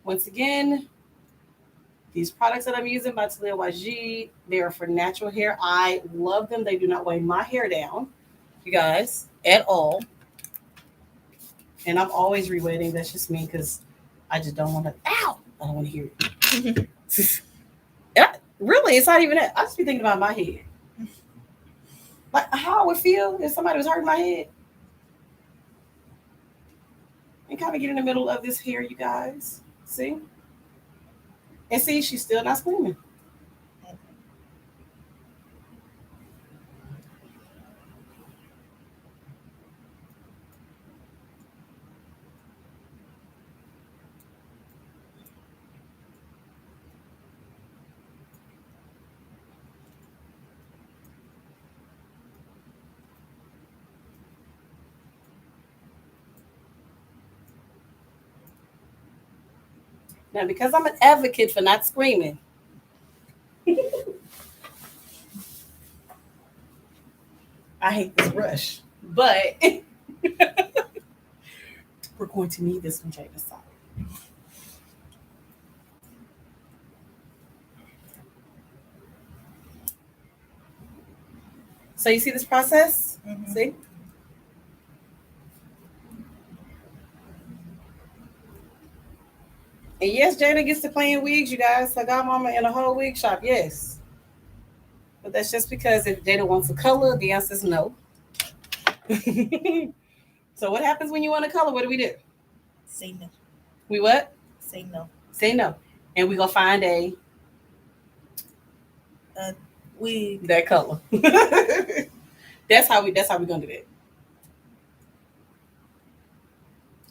Once again, these products that I'm using by Talia YG, they are for natural hair. I love them. They do not weigh my hair down, you guys, at all. And I'm always rewetting. That's just me because I just don't want to. Ow! I don't want to hear it. Really, it's not even that. I just be thinking about my head. Like how I would feel if somebody was hurting my head. And kind of get in the middle of this hair, you guys. See? And see, she's still not screaming. Now, because I'm an advocate for not screaming, I hate this brush, but we're going to need this one, Jada. Sorry. So you see this process? Mhm. See? And yes, Jada gets to play in wigs, you guys. So Godmama in a whole wig shop, yes. But that's just because if Jada wants a color, the answer is no. So what happens when you want a color? What do? Say no. We what? Say no. Say no. And we gonna find Wig. that color. that's how we gonna do that.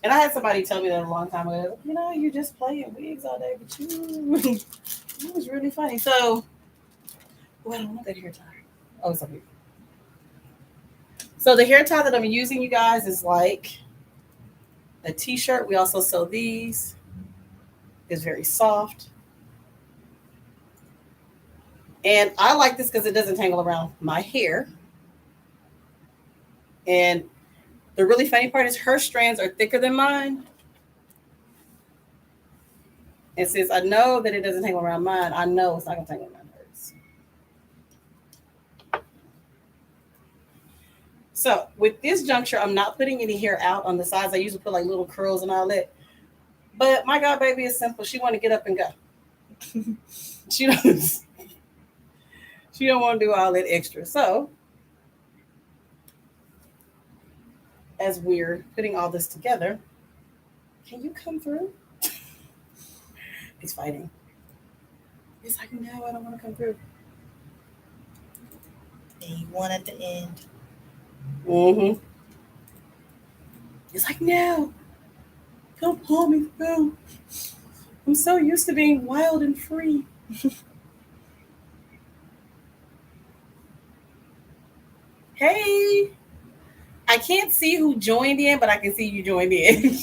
And I had somebody tell me that a long time ago. You know, you just playing wigs all day, but you it was really funny. So, I don't want that hair tie. Oh, it's up here. So the hair tie that I'm using, you guys, is like a t-shirt. We also sew these. It's very soft. And I like this because it doesn't tangle around my hair. And the really funny part is her strands are thicker than mine. And since I know that it doesn't tangle around mine, I know it's not going to tangle around hers. So with this juncture, I'm not putting any hair out on the sides. I usually put like little curls and all that. But my God, baby is simple. She want to get up and go. She doesn't. She don't want to do all that extra. So as we're putting all this together, can you come through? He's fighting. He's like, no, I don't want to come through. And you one at the end. Mm-hmm. He's like, no, don't pull me through. I'm so used to being wild and free. Hey, I can't see who joined in, but I can see you joined in.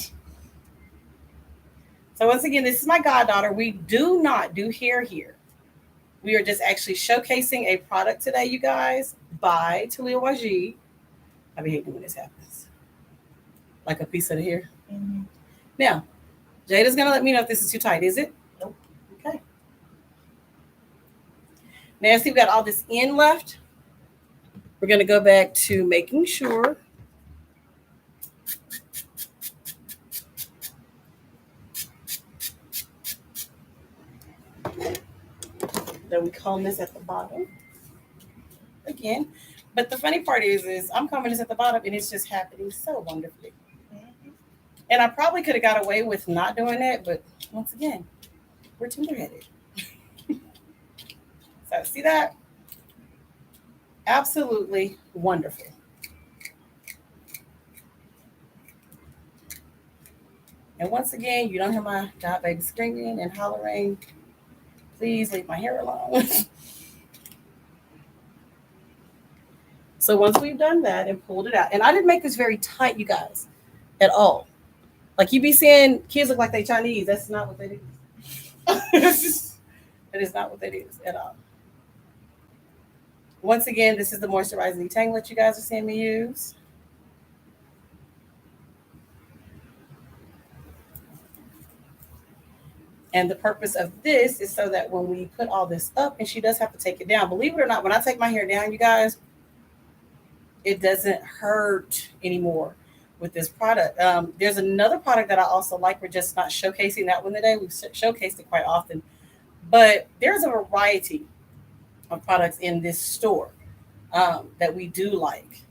So once again, this is my goddaughter. We do not do hair here. We are just actually showcasing a product today, you guys, by Talia Wajid. I be hating when this happens. Like a piece of the hair. Mm-hmm. Now, Jada's gonna let me know if this is too tight, is it? Nope. Okay. Now, see, we got all this in left. We're gonna go back to making sure that we comb this at the bottom again. But the funny part is I'm combing this at the bottom and it's just happening so wonderfully. Mm-hmm. And I probably could have got away with not doing that, but once again, we're tender-headed. So see that? Absolutely wonderful. And once again, you don't hear my God baby screaming and hollering. Please leave my hair alone. So once we've done that and pulled it out, and I didn't make this very tight, you guys, at all. Like you be seeing kids look like they Chinese. That's not what that is. That is not what that is at all. Once again, this is the moisturizing detangler you guys are seeing me use. And the purpose of this is so that when we put all this up, and she does have to take it down. Believe it or not, when I take my hair down, you guys, it doesn't hurt anymore with this product. There's another product that I also like. We're just not showcasing that one today. We've showcased it quite often. But there's a variety of products in this store that we do like.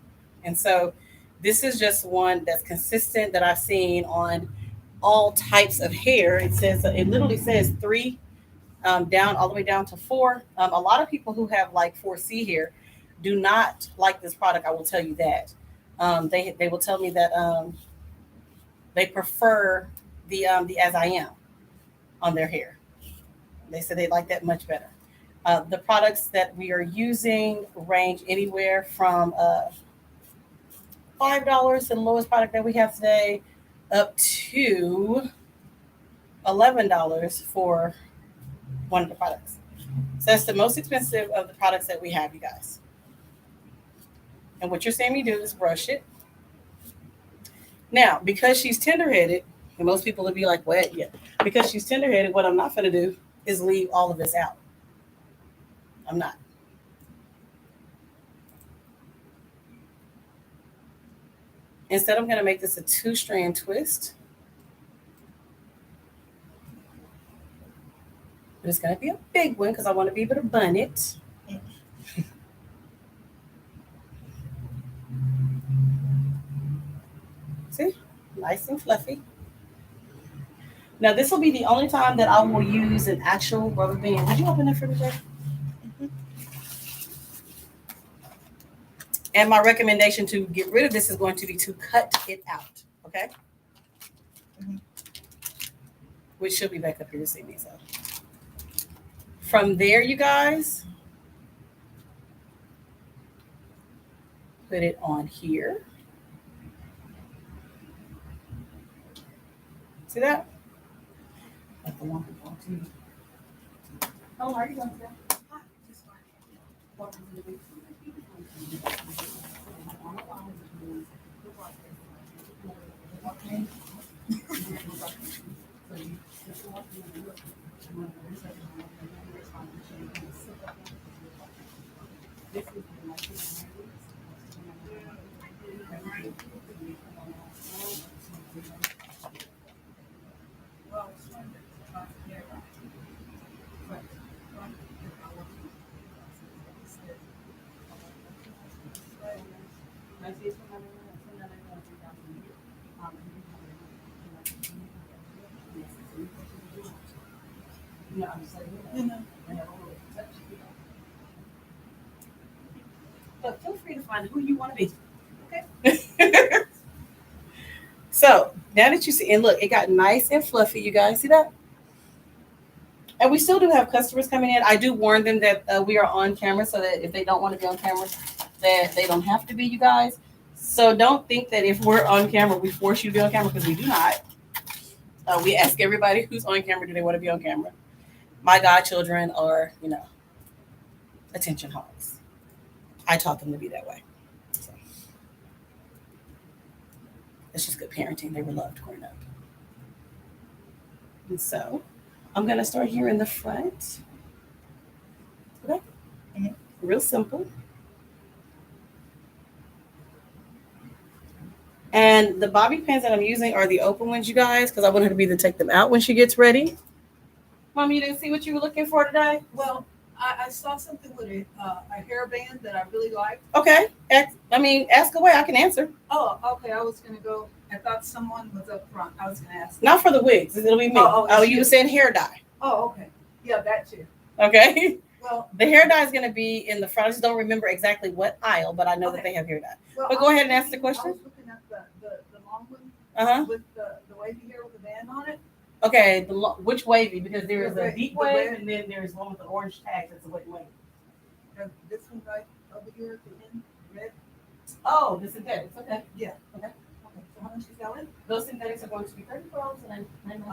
And so this is just one that's consistent that I've seen on all types of hair. It says, it literally says 3 down all the way down to 4. A lot of people who have like 4C hair do not like this product. I will tell you that. They will tell me that they prefer the As I Am on their hair. They said they like that much better. The products that we are using range anywhere from $5, the lowest product that we have today, up to $11 for one of the products. So that's the most expensive of the products that we have, you guys. And what you're seeing me do is brush it. Now, because she's tender-headed, and most people would be like, "What?" Yeah, because she's tender-headed. What I'm not going to do is leave all of this out. I'm not. Instead, I'm going to make this a 2-strand twist. But it's going to be a big one because I want to be able to bun it. See? Nice and fluffy. Now, this will be the only time that I will use an actual rubber band. Did you open that for me, Jay? And my recommendation to get rid of this is going to be to cut it out, okay? Which should be back up here to see me. So from there, you guys, put it on here. See that? That's the one we want to. How are you going to that? Welcome to the week. But feel free to find who you want to be. Okay. So now that you see, and look, it got nice and fluffy. You guys see that? And we still do have customers coming in. I do warn them that we are on camera so that if they don't want to be on camera, that they don't have to be, you guys. So don't think that if we're on camera, we force you to be on camera, because we do not. We ask everybody who's on camera, do they want to be on camera? My godchildren are, attention hogs. I taught them to be that way. So it's just good parenting. They were loved growing up. And so I'm going to start here in the front. Okay. Real simple. And the bobby pins that I'm using are the open ones, you guys, because I want her to be able to take them out when she gets ready. Mom, you didn't see what you were looking for today? Well, I saw something with a hairband that I really liked. Okay. Ask away. I can answer. Oh, okay. I was gonna go. I thought someone was up front. I was gonna ask. Not for the wigs. It'll be me. You were saying hair dye. Oh, okay. Yeah, that too. Okay. Well, The hair dye is going to be in the front. I just don't remember exactly what aisle, but I know that they have hair dye. well, But go ahead and ask the I question. was looking at the long one Uh-huh. with the wavy hair with the band on it. Okay. Which wavy? Because there is The a red- deep the wave, red. and then there's one with the orange tag that's a wet wave. This one right over here at the end, red. Oh, the synthetics. Okay. Yeah. Okay. Okay. So how much is that one? Those synthetics are going to be $34.99.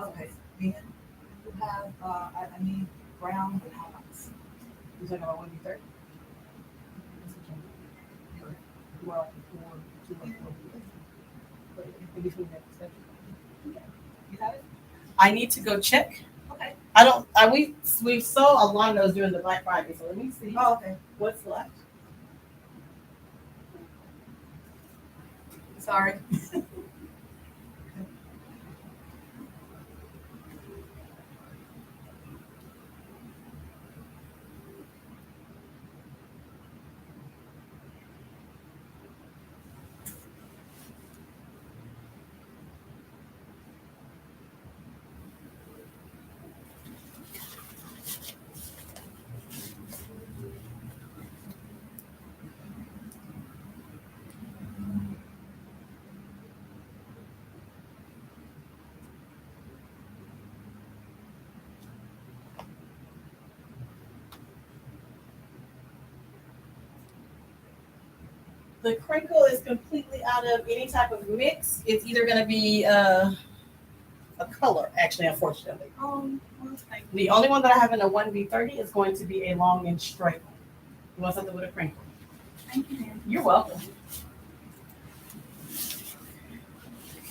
Okay. Then you have I need brown with highlights. You're talking about 1B30? Well, in between that section. You have it? I need to go check. Okay. We saw a lot of those during the Black Friday, so let me see Oh, okay. what's left. Sorry. The crinkle is completely out of any type of mix. It's either going to be a color, actually, unfortunately. Well, thank you. The only one that I have in a 1B30 is going to be a long and straight one. You want something with a crinkle? Thank you, ma'am. You're welcome.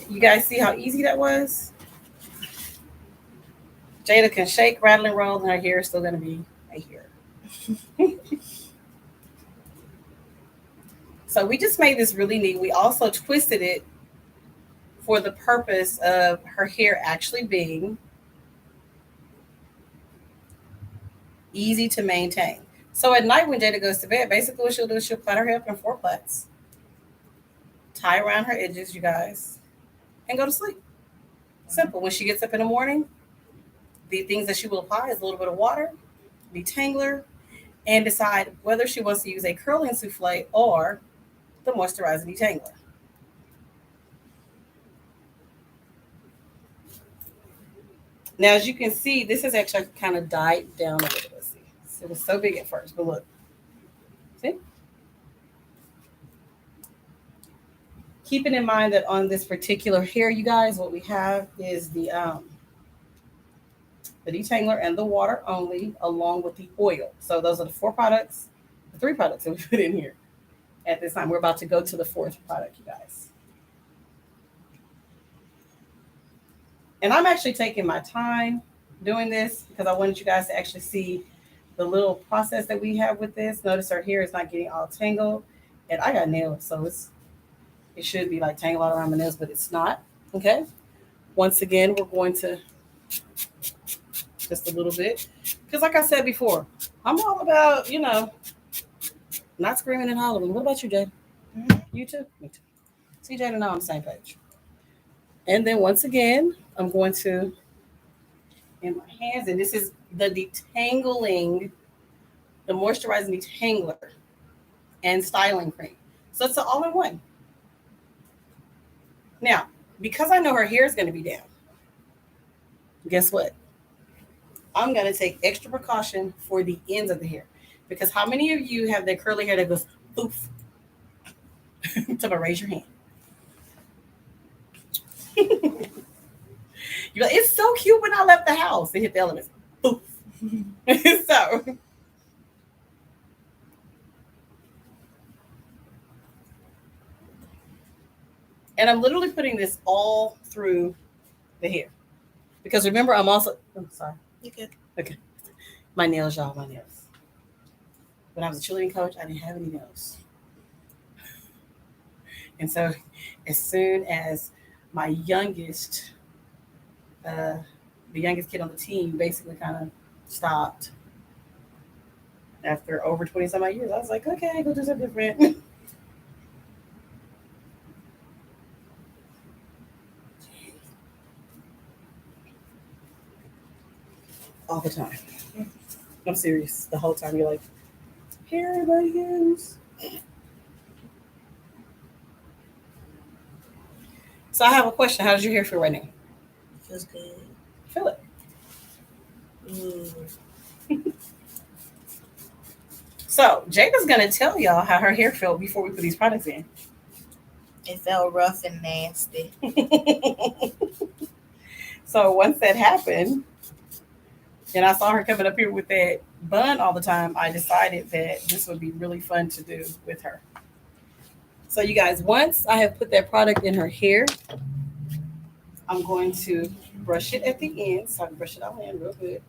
You guys see how easy that was? Jada can shake, rattle, and roll, and her hair is still going to be right here. So we just made this really neat. We also twisted it for the purpose of her hair actually being easy to maintain. So at night when Jada goes to bed, basically what she'll do is she'll plait her hair up in 4 plaits, tie around her edges, you guys, and go to sleep. Simple. When she gets up in the morning, the things that she will apply is a little bit of water, detangler, and decide whether she wants to use a curling souffle or the moisturizing detangler. Now, as you can see, this has actually kind of died down a little bit. See, it was so big at first, but look, see? Keeping in mind that on this particular hair, you guys, what we have is the detangler and the water only, along with the oil. So those are the 3 products that we put in here at this time. We're about to go to the 4th product, you guys. And I'm actually taking my time doing this because I wanted you guys to actually see the little process that we have with this. Notice her hair is not getting all tangled. And I got nails, so it should be like tangled all around my nails, but it's not. Okay. Once again, we're going to just a little bit. Because like I said before, I'm all about, not screaming and hollering. What about you, Jada? You too? Me too. See, Jada and I on the same page. And then once again, I'm going to, in my hands, and this is the detangling, the moisturizing detangler and styling cream. So it's an all-in-one. Now, because I know her hair is going to be down, guess what? I'm going to take extra precaution for the ends of the hair. Because how many of you have that curly hair that goes poof? Somebody raise your hand. You're like, it's so cute when I left the house. They hit the elements. Poof. So, and I'm literally putting this all through the hair. Because remember, I'm sorry. You good? Okay. My nails, y'all, my nails. When I was a cheerleading coach, I didn't have any nails. And so as soon as my youngest, the youngest kid on the team basically kind of stopped after over 20 some odd years, I was like, okay, go do something different. All the time. I'm serious. The whole time you're like, here everybody goes. So I have a question. How does your hair feel right now? Feels good. Feel it. Ooh. So Jada's gonna tell y'all how her hair felt before we put these products in. It felt rough and nasty. So once that happened, and I saw her coming up here with that bun all the time, I decided that this would be really fun to do with her. So you guys, once I have put that product in her hair, I'm going to brush it at the end. So I can brush it all in real good.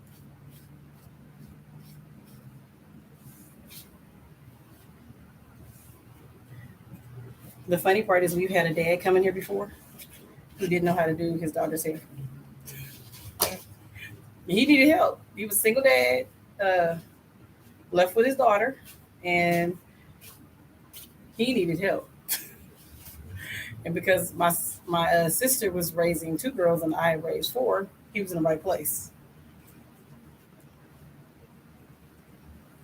The funny part is we've had a dad come in here before who didn't know how to do his daughter's hair. He needed help. He was a single dad, left with his daughter, and he needed help. And because my sister was raising 2 girls and I raised 4, he was in the right place.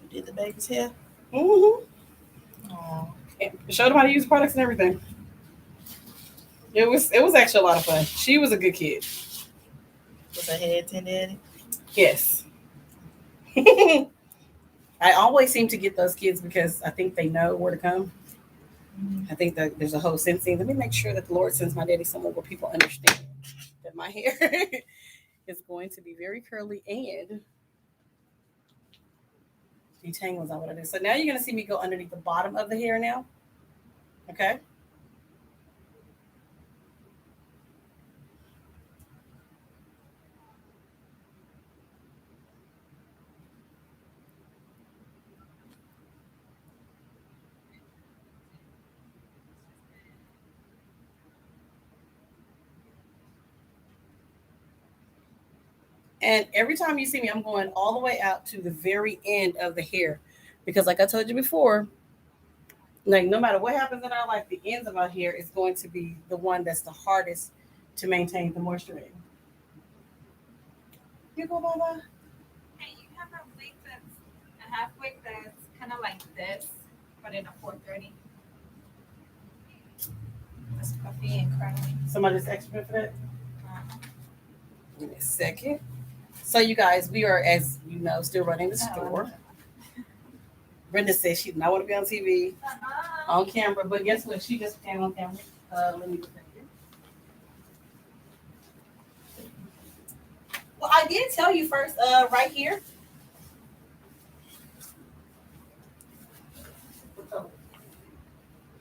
You did the baby's hair? Mm-hmm. Oh. And showed him how to use products and everything. It was actually a lot of fun. She was a good kid. Was her head tender? Yes. I always seem to get those kids because I think they know where to come. I think that there's a whole sensing. Let me make sure that the Lord sends my daddy somewhere where people understand that my hair is going to be very curly and Detangle is not what I do. So now you're going to see me go underneath the bottom of the hair now. Okay. And every time you see me, I'm going all the way out to the very end of the hair. Because like I told you before, like no matter what happens in our life, the ends of our hair is going to be the one that's the hardest to maintain the moisture in. You go, Baba? And you have a wig that's a half wig that's kind of like this, but in a 430. It's puffy and curly. Somebody's expert for that? Uh, Give me a second. So you guys, we are, as you know, still running the store. Brenda says she did not want to be on TV, on camera, but guess what? She just came on camera. Let me look at here. Well, I did tell you first, right here.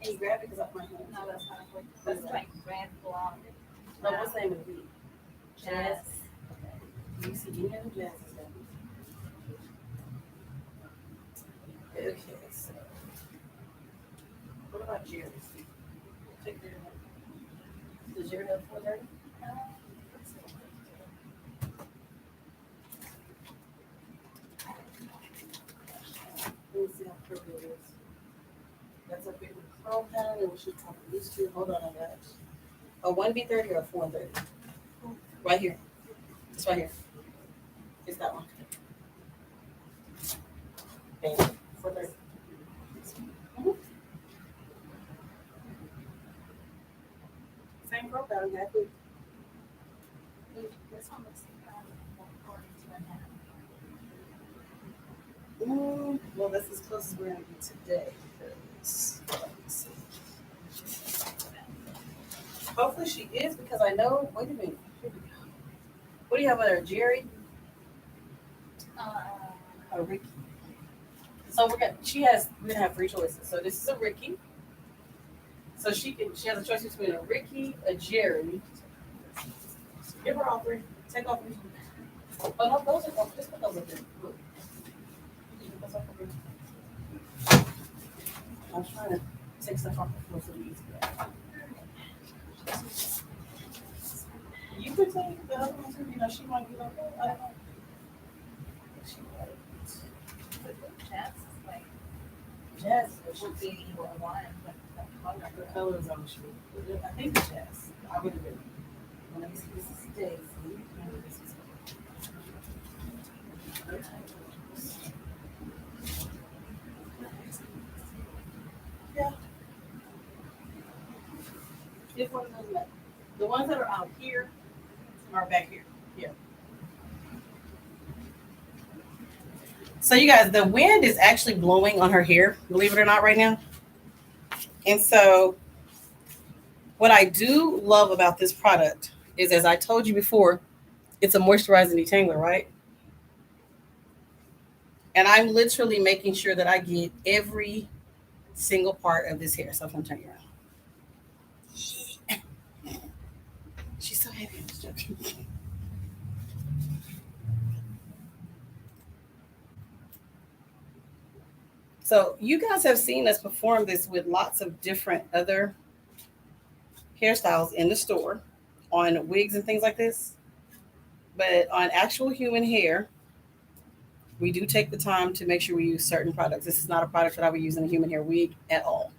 Can you grab it? Because I might No, that's not a wig. That's like red blonde. No, what's the name of the weed? Jazz. Do you see any other jazz? Okay, so what about Jerry's? Take Jerry. Does Jerry have 430? Let me see how pretty it is. That's a big curl pattern, and we should talk these two. Hold on, I got it. A 1B30 or a 430? Right here. It's right here. It's that one. Bam. 430. Mhm. Same curl pattern, exactly. This one looks like 142 and a half. Well, that's as close as we're gonna be today. Because, let's see. Hopefully she is, because I know. Wait a minute. Here we go. What do you have there, Jerry or Ricky? So we're gonna. We're gonna have 3 choices. So this is a Ricky. So she has a choice between a Ricky, a Jerry. Give her all 3. Take off these. Oh no, those are off. Just put those up there. Look. Those up there. I'm trying to take stuff off the floor so we You could take the other one too. You know, she might be like, oh, I don't know. She might. Jazz is like, Jazz would be either one, but the color. the color is on the shoe. I think it's jazz. I would have been. When I see this is Daisy. And this is yeah. It's one of those left. The ones that are out here are back here. Here. So you guys, the wind is actually blowing on her hair, believe it or not, right now. And so what I do love about this product is, as I told you before, it's a moisturizing detangler, right? And I'm literally making sure that I get every single part of this hair. So I'm going to turn you around. She's so heavy. I'm just joking. So you guys have seen us perform this with lots of different other hairstyles in the store on wigs and things like this. But on actual human hair, we do take the time to make sure we use certain products. This is not a product that I would use in a human hair wig at all,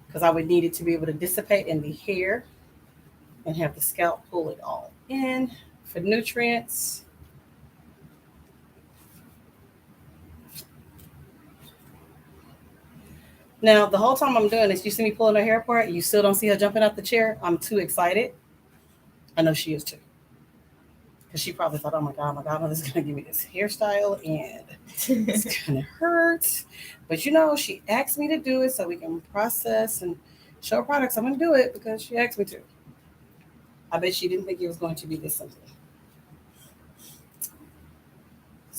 because I would need it to be able to dissipate in the hair and have the scalp pull it all in for nutrients. Now, the whole time I'm doing this, you see me pulling her hair apart, you still don't see her jumping out the chair. I'm too excited. I know she is too. Because she probably thought, oh my God, mother's going to give me this hairstyle and it's going to hurt. But you know, she asked me to do it so we can process and show her products. I'm going to do it because she asked me to. I bet she didn't think it was going to be this simple.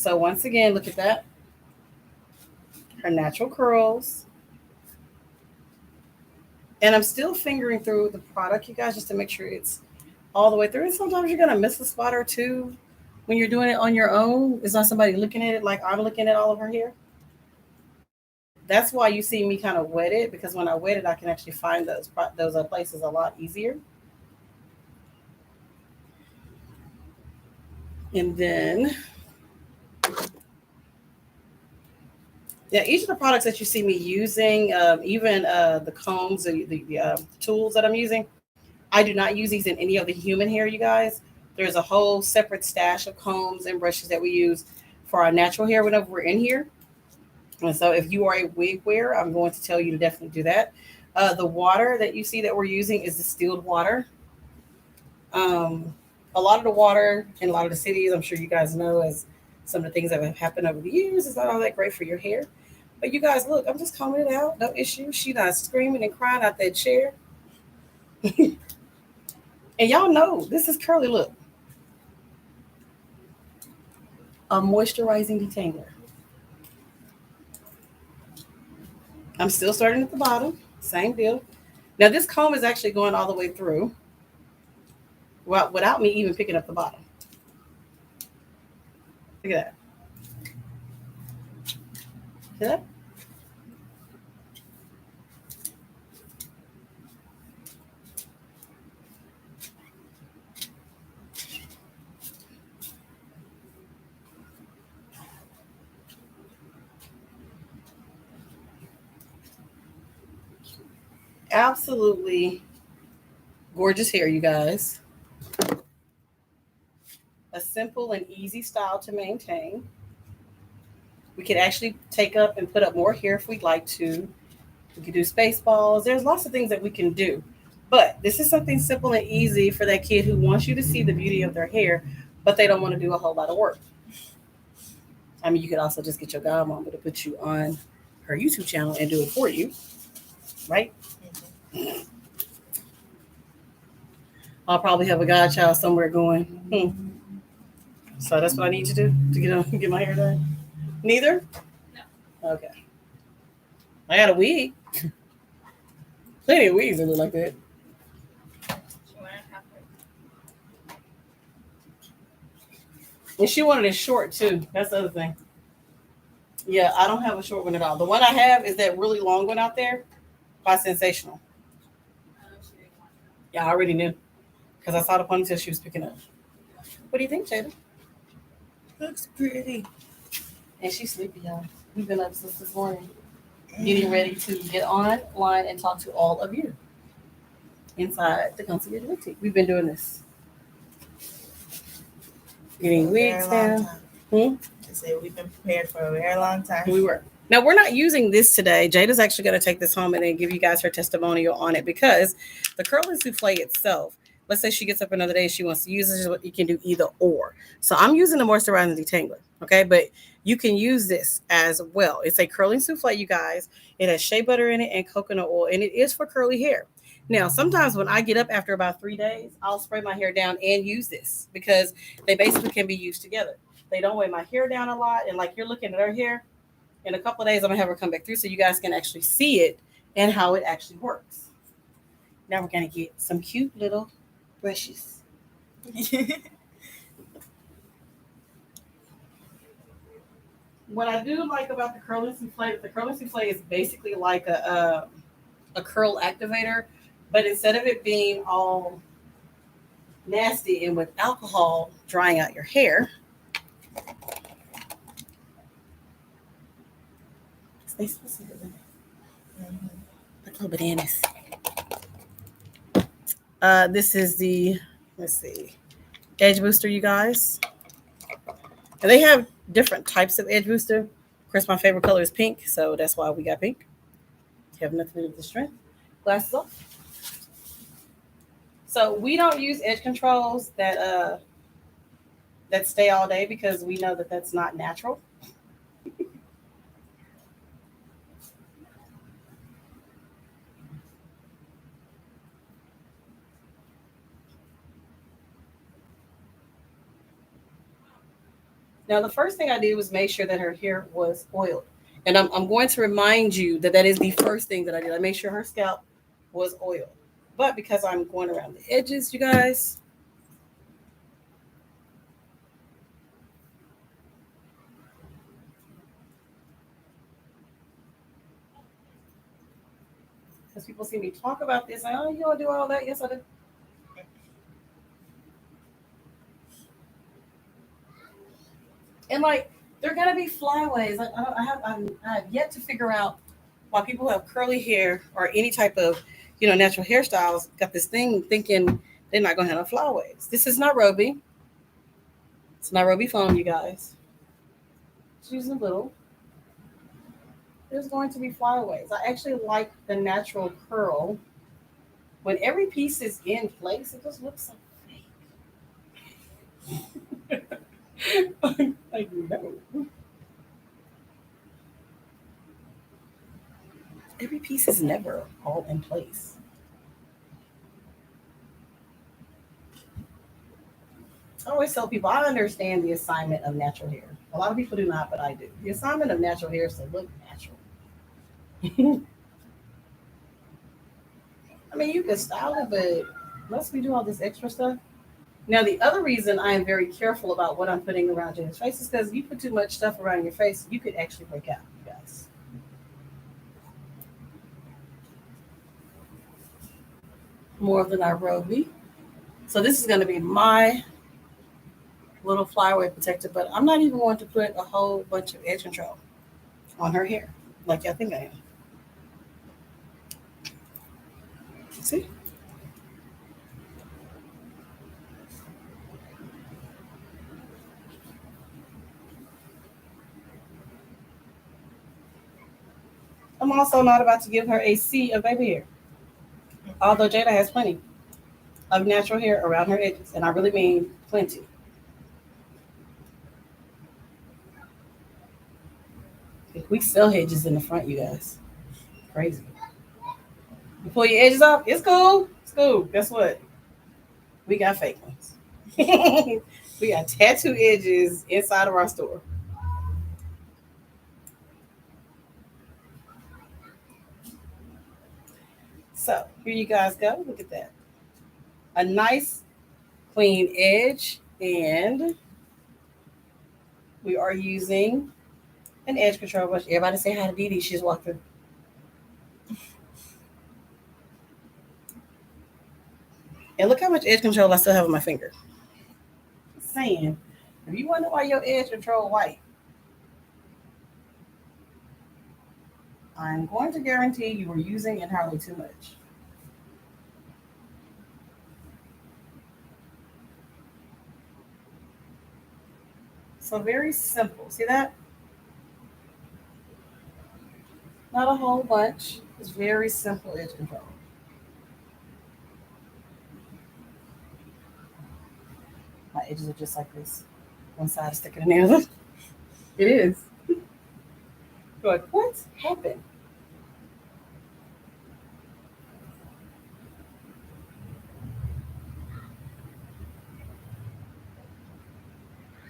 So once again, look at that. Her natural curls. And I'm still fingering through the product, you guys, just to make sure it's all the way through. And sometimes you're gonna miss a spot or two when you're doing it on your own. It's not somebody looking at it like I'm looking at all of her hair. That's why you see me kind of wet it, because when I wet it, I can actually find those places a lot easier. And then, yeah, each of the products that you see me using, even the combs, the tools that I'm using, I do not use these in any of the human hair, you guys. There's a whole separate stash of combs and brushes that we use for our natural hair whenever we're in here. And so if you are a wig wearer, I'm going to tell you to definitely do that. The water that you see that we're using is distilled water. A lot of the water in a lot of the cities, I'm sure you guys know, as some of the things that have happened over the years, is not all that great for your hair. But you guys, look, I'm just combing it out. No issue. She not screaming and crying out that chair. And y'all know this is curly look. A moisturizing detangler. I'm still starting at the bottom. Same deal. Now this comb is actually going all the way through, well, without me even picking up the bottom. Look at that. See that? Absolutely gorgeous hair, you guys. A simple and easy style to maintain. We could actually take up and put up more hair if we'd like to. We could do space balls. There's lots of things that we can do. But this is something simple and easy for that kid who wants you to see the beauty of their hair, but they don't want to do a whole lot of work. I mean, you could also just get your godmama to put you on her YouTube channel and do it for you, right? I'll probably have a godchild somewhere going, So that's what I need to do to get my hair done? Neither? No. Okay. I got a wig. Plenty of wigs that look like that. She wanted halfway. And she wanted it short too. That's the other thing. Yeah, I don't have a short one at all. The one I have is that really long one out there by Sensational. She didn't want it. Yeah, I already knew because I saw the ponytail she was picking up. What do you think, Jada? Looks pretty. And she's sleepy, y'all. We've been up since this morning, getting ready to get online and talk to all of you inside the concierge boutique. We've been doing this. Getting wigs down. I said we've been prepared for a very long time. We were. Now, we're not using this today. Jada's actually going to take this home and then give you guys her testimonial on it, because the curling souffle itself, let's say she gets up another day and she wants to use it, you can do either or. So I'm using the moisturizing detangler, okay? But you can use this as well. It's a curling souffle, you guys. It has shea butter in it and coconut oil, and it is for curly hair. Now, sometimes when I get up after about 3 days, I'll spray my hair down and use this because they basically can be used together. They don't weigh my hair down a lot, and like you're looking at her hair, in a couple of days, I'm going to have her come back through so you guys can actually see it and how it actually works. Now we're going to get some cute little brushes. What I do like about the curling souffle is basically like a curl activator, but instead of it being all nasty and with alcohol drying out your hair, stay specific. Like little bananas. This is the, let's see, edge booster, you guys. And they have different types of edge booster. Of course, my favorite color is pink, so that's why we got pink. You have nothing to do with the strength. Glasses off. So we don't use edge controls that stay all day because we know that that's not natural. Now, the first thing I did was make sure that her hair was oiled. And I'm going to remind you that that is the first thing that I did. I made sure her scalp was oiled. But because I'm going around the edges, you guys, because people see me talk about this, oh, you don't do all that. Yes, I do. And like, they're gonna be flyaways. I have yet to figure out why people who have curly hair or any type of, natural hairstyles got this thing thinking they're not gonna have no flyaways. This is Nairobi. It's Nairobi foam, you guys. Just using little. There's going to be flyaways. I actually like the natural curl. When every piece is in place, it just looks so fake. Like, no. Every piece is never all in place. I always tell people I understand the assignment of natural hair. A lot of people do not, but I do. The assignment of natural hair is to look natural. I mean, you can style it, but unless we do all this extra stuff. Now, the other reason I am very careful about what I'm putting around Jada's face is because if you put too much stuff around your face, you could actually break out, you guys. More of the Nairobi. So this is going to be my little flyaway protector, but I'm not even going to put a whole bunch of edge control on her hair like y'all think I am. See? I'm also not about to give her a sea of baby hair, although Jada has plenty of natural hair around her edges, and I really mean plenty. We sell hedges in the front, you guys. Crazy. You pull your edges off, it's cool. It's cool. Guess what? We got fake ones. We got tattoo edges inside of our store. So here you guys go. Look at that. A nice clean edge, and we are using an edge control brush. Everybody say hi to Dee Dee. She's walked through. And look how much edge control I still have on my finger. Just saying, if you wonder why your edge control white, I'm going to guarantee you were using it hardly too much. So very simple. See that? Not a whole bunch. It's very simple edge control. My edges are just like this. One side is thicker than the other. It is. But what happened?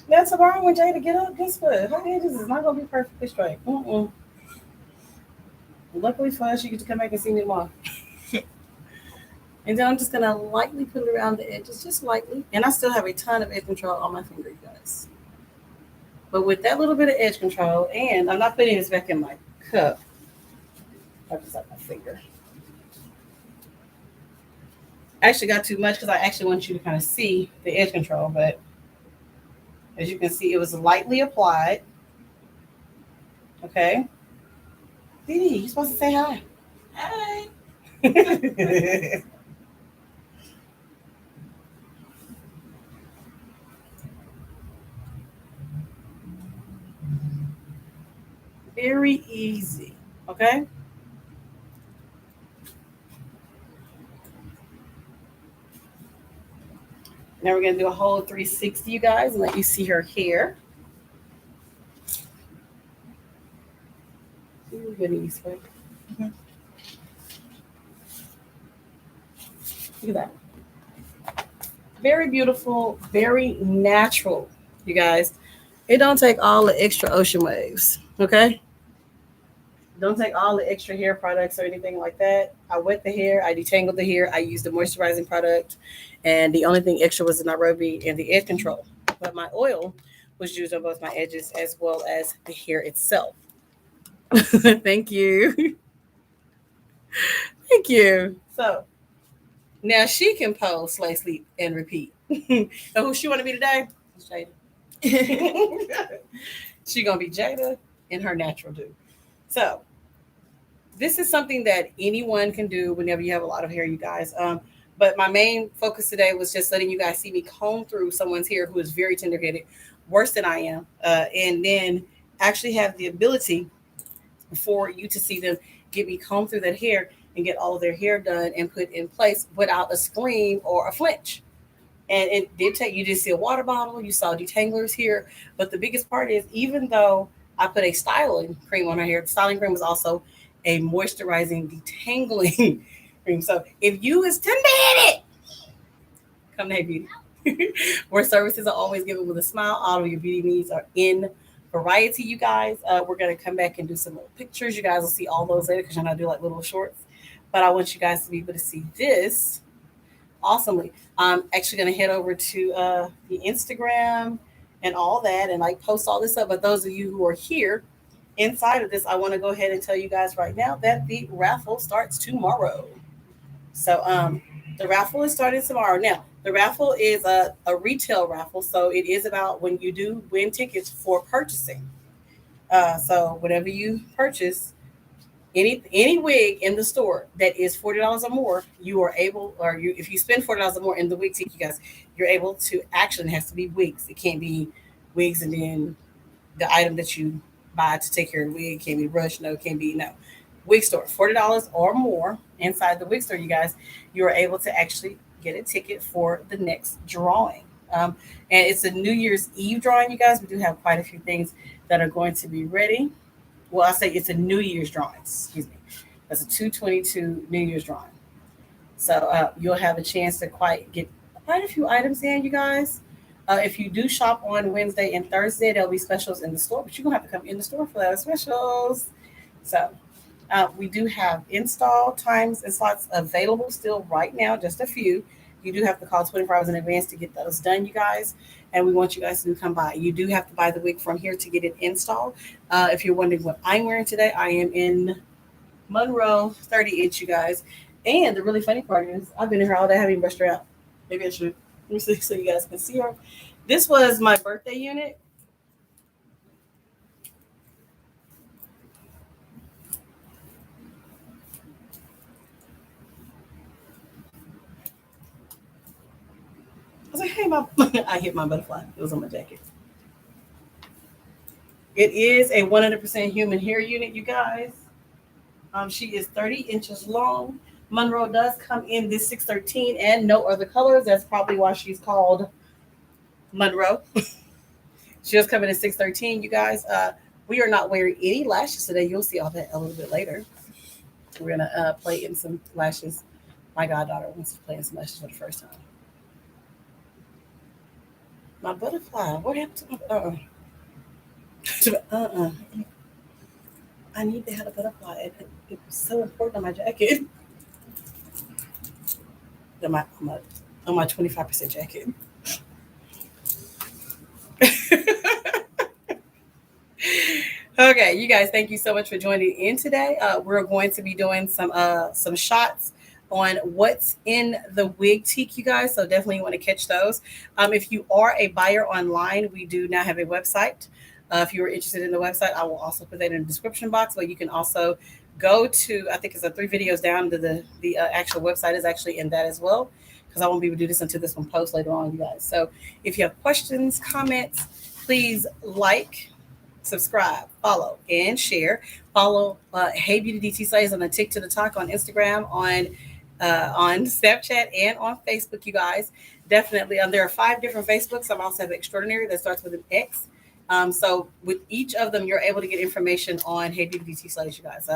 Now tomorrow when Jada get up, guess what? Her edges is not gonna be perfectly straight. Luckily for us, you get to come back and see me tomorrow. And then I'm just gonna lightly put it around the edges, just lightly. And I still have a ton of edge control on my finger, you guys. But with that little bit of edge control, and I'm not putting this back in my cup. I just like my finger. I actually got too much because I actually want you to kind of see the edge control, but as you can see, it was lightly applied. Okay. Dee Dee, you're supposed to say hi. Hi. Very easy. Okay. Now we're going to do a whole 360, you guys, and let you see her hair. Ooh, good knees, right? Look at that. Very beautiful, very natural, you guys. It don't take all the extra ocean waves, okay? Don't take all the extra hair products or anything like that. I wet the hair, I detangled the hair, I used the moisturizing product, and the only thing extra was the Nairobi and the edge control. But my oil was used on both my edges as well as the hair itself. Thank you. Thank you. So now she can pose, slay, sleep, and repeat. And who she want to be today? It's Jada. She gonna be Jada in her natural do. So this is something that anyone can do whenever you have a lot of hair, you guys. But my main focus today was just letting you guys see me comb through someone's hair who is very tender-headed, worse than I am, and then actually have the ability for you to see them get me comb through that hair and get all of their hair done and put in place without a scream or a flinch. And it did take, you did see a water bottle, you saw detanglers here, but the biggest part is even though I put a styling cream on her hair, the styling cream was also a moisturizing detangling cream. So if you is tender-headed, come to Hey Beauty. Where services are always given with a smile. All of your beauty needs are in variety, you guys. We're going to come back and do some little pictures. You guys will see all those later because I do like little shorts. But I want you guys to be able to see this awesomely. I'm actually going to head over to the Instagram and all that and like post all this up. But those of you who are here inside of this, I want to go ahead and tell you guys right now that the raffle starts tomorrow. So the raffle is starting tomorrow. Now, the raffle is a retail raffle. So it is about when you do win tickets for purchasing. So whenever you purchase any wig in the store that is $40 or more, you are able, or you if you spend $40 or more in the wig ticket, you guys, you're able to actually, it has to be wigs. It can't be wigs and then the item that you buy to take care of the wig can't be brush. No, it can't be no. Wig store, $40 or more inside the wig store, you guys, you are able to actually get a ticket for the next drawing. And it's a New Year's Eve drawing, you guys. We do have quite a few things that are going to be ready. Well, I say it's a New Year's drawing. Excuse me. That's a 2/22 New Year's drawing. So you'll have a chance to get quite a few items in, you guys. If you do shop on Wednesday and Thursday, there'll be specials in the store, but you're gonna have to come in the store for those specials. So we do have install times and slots available still right now, just a few. You do have to call 24 hours in advance to get those done, you guys. And we want you guys to come by. You do have to buy the wig from here to get it installed. If you're wondering what I'm wearing today, I am in Monroe 30-inch, you guys. And the really funny part is I've been in here all day, I haven't even brushed her out. Maybe I should. Let me see so you guys can see her. This was my birthday unit. I was like, hey, I hit my butterfly. It was on my jacket. It is a 100% human hair unit, you guys. She is 30 inches long. Monroe does come in this 613 and no other colors. That's probably why she's called Monroe. She does come in at 613, you guys. We are not wearing any lashes today. You'll see all that a little bit later. We're going to play in some lashes. My goddaughter wants to play in some lashes for the first time. My butterfly. What happened to my I need to have a butterfly. It's so important on my jacket. On my 25% jacket. Okay, you guys, thank you so much for joining in today. We're going to be doing some shots on what's in the Wigtique, you guys. So definitely want to catch those. If you are a buyer online, we do now have a website. If you are interested in the website, I will also put that in the description box. But you can also go to, I think it's 3 videos down to the actual website is actually in that as well. Because I won't be able to do this until this one posts later on, you guys. So if you have questions, comments, please like, subscribe, follow, and share. Follow Hey Beauty DT Slays on the Tick to the Talk on Instagram, on Snapchat, and on Facebook, you guys. Definitely. There are 5 different Facebooks. I also have Extraordinary that starts with an X. So with each of them, you're able to get information on Hey Beauty DT Slays, you guys.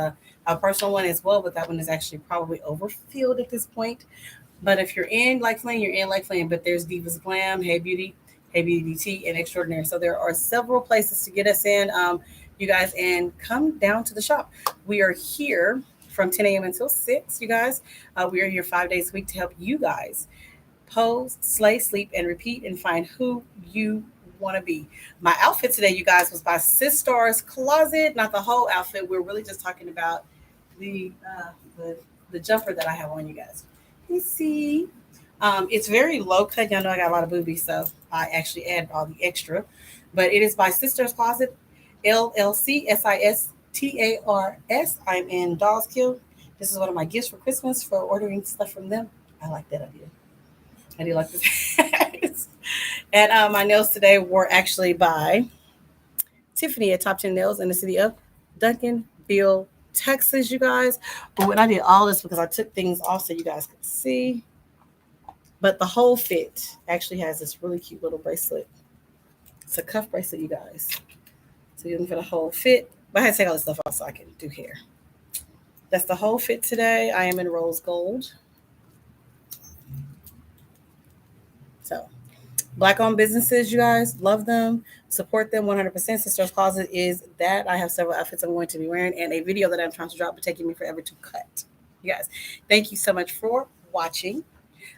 Our personal one as well, but that one is actually probably overfilled at this point. But if you're in Like Flame, you're in Like Flame. But there's Divas Glam, Hey Beauty, Hey Boutique, and Extraordinary. So there are several places to get us in, you guys, and come down to the shop. We are here from 10 a.m. until 6, you guys. We are here 5 days a week to help you guys pose, slay, sleep, and repeat and find who you want to be. My outfit today, you guys, was by Sistar's Closet, not the whole outfit. We're really just talking about the the jumper that I have on, you guys. You see, it's very low cut. Y'all know I got a lot of boobies, so I actually added all the extra. But it is by Sisters Closet, LLC, SISTARS. I'm in Dawskill. This is one of my gifts for Christmas for ordering stuff from them. I like that idea. I do like this. And my nails today were actually by Tiffany at Top 10 Nails in the city of Duncanville, Texas, you guys. But when I did all this because I took things off so you guys could see. But the whole fit actually has this really cute little bracelet. It's a cuff bracelet, you guys. So you're looking for the whole fit. But I had to take all this stuff off so I can do hair. That's the whole fit today. I am in rose gold. So Black owned businesses, you guys, love them, support them 100%. Sisters Closet is that. I have several outfits I'm going to be wearing and a video that I'm trying to drop, but taking me forever to cut. You guys, thank you so much for watching.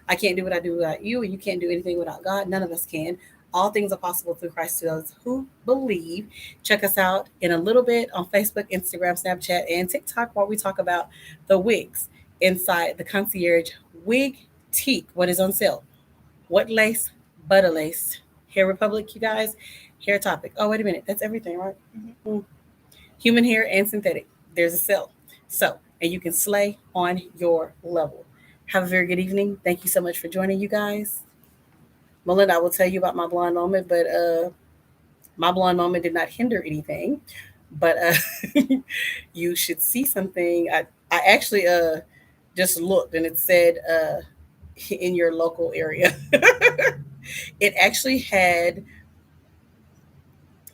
I can't do what I do without you, and you can't do anything without God. None of us can. All things are possible through Christ to those who believe. Check us out in a little bit on Facebook, Instagram, Snapchat, and TikTok while we talk about the wigs inside the Concierge Wig Teak. What is on sale? What lace? Butter lace. Hair Republic, you guys. Hair Topic. Oh, wait a minute. That's everything, right? Mm-hmm. Human hair and synthetic. There's a sale. So, and you can slay on your level. Have a very good evening. Thank you so much for joining, you guys. Melinda, I will tell you about my blonde moment, but my blonde moment did not hinder anything. But you should see something. I actually just looked and it said in your local area. It actually had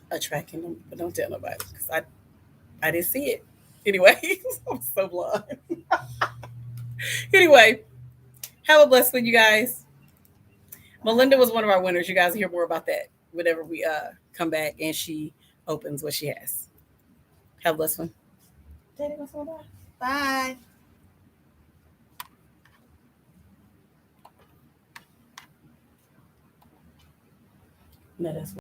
a tracking number, but don't tell nobody because I didn't see it. Anyway, I'm so blind. Anyway, have a blessed one, you guys. Melinda was one of our winners. You guys will hear more about that whenever we come back and she opens what she has. Have a blessed one. Daddy, what's going on? Bye. No, that's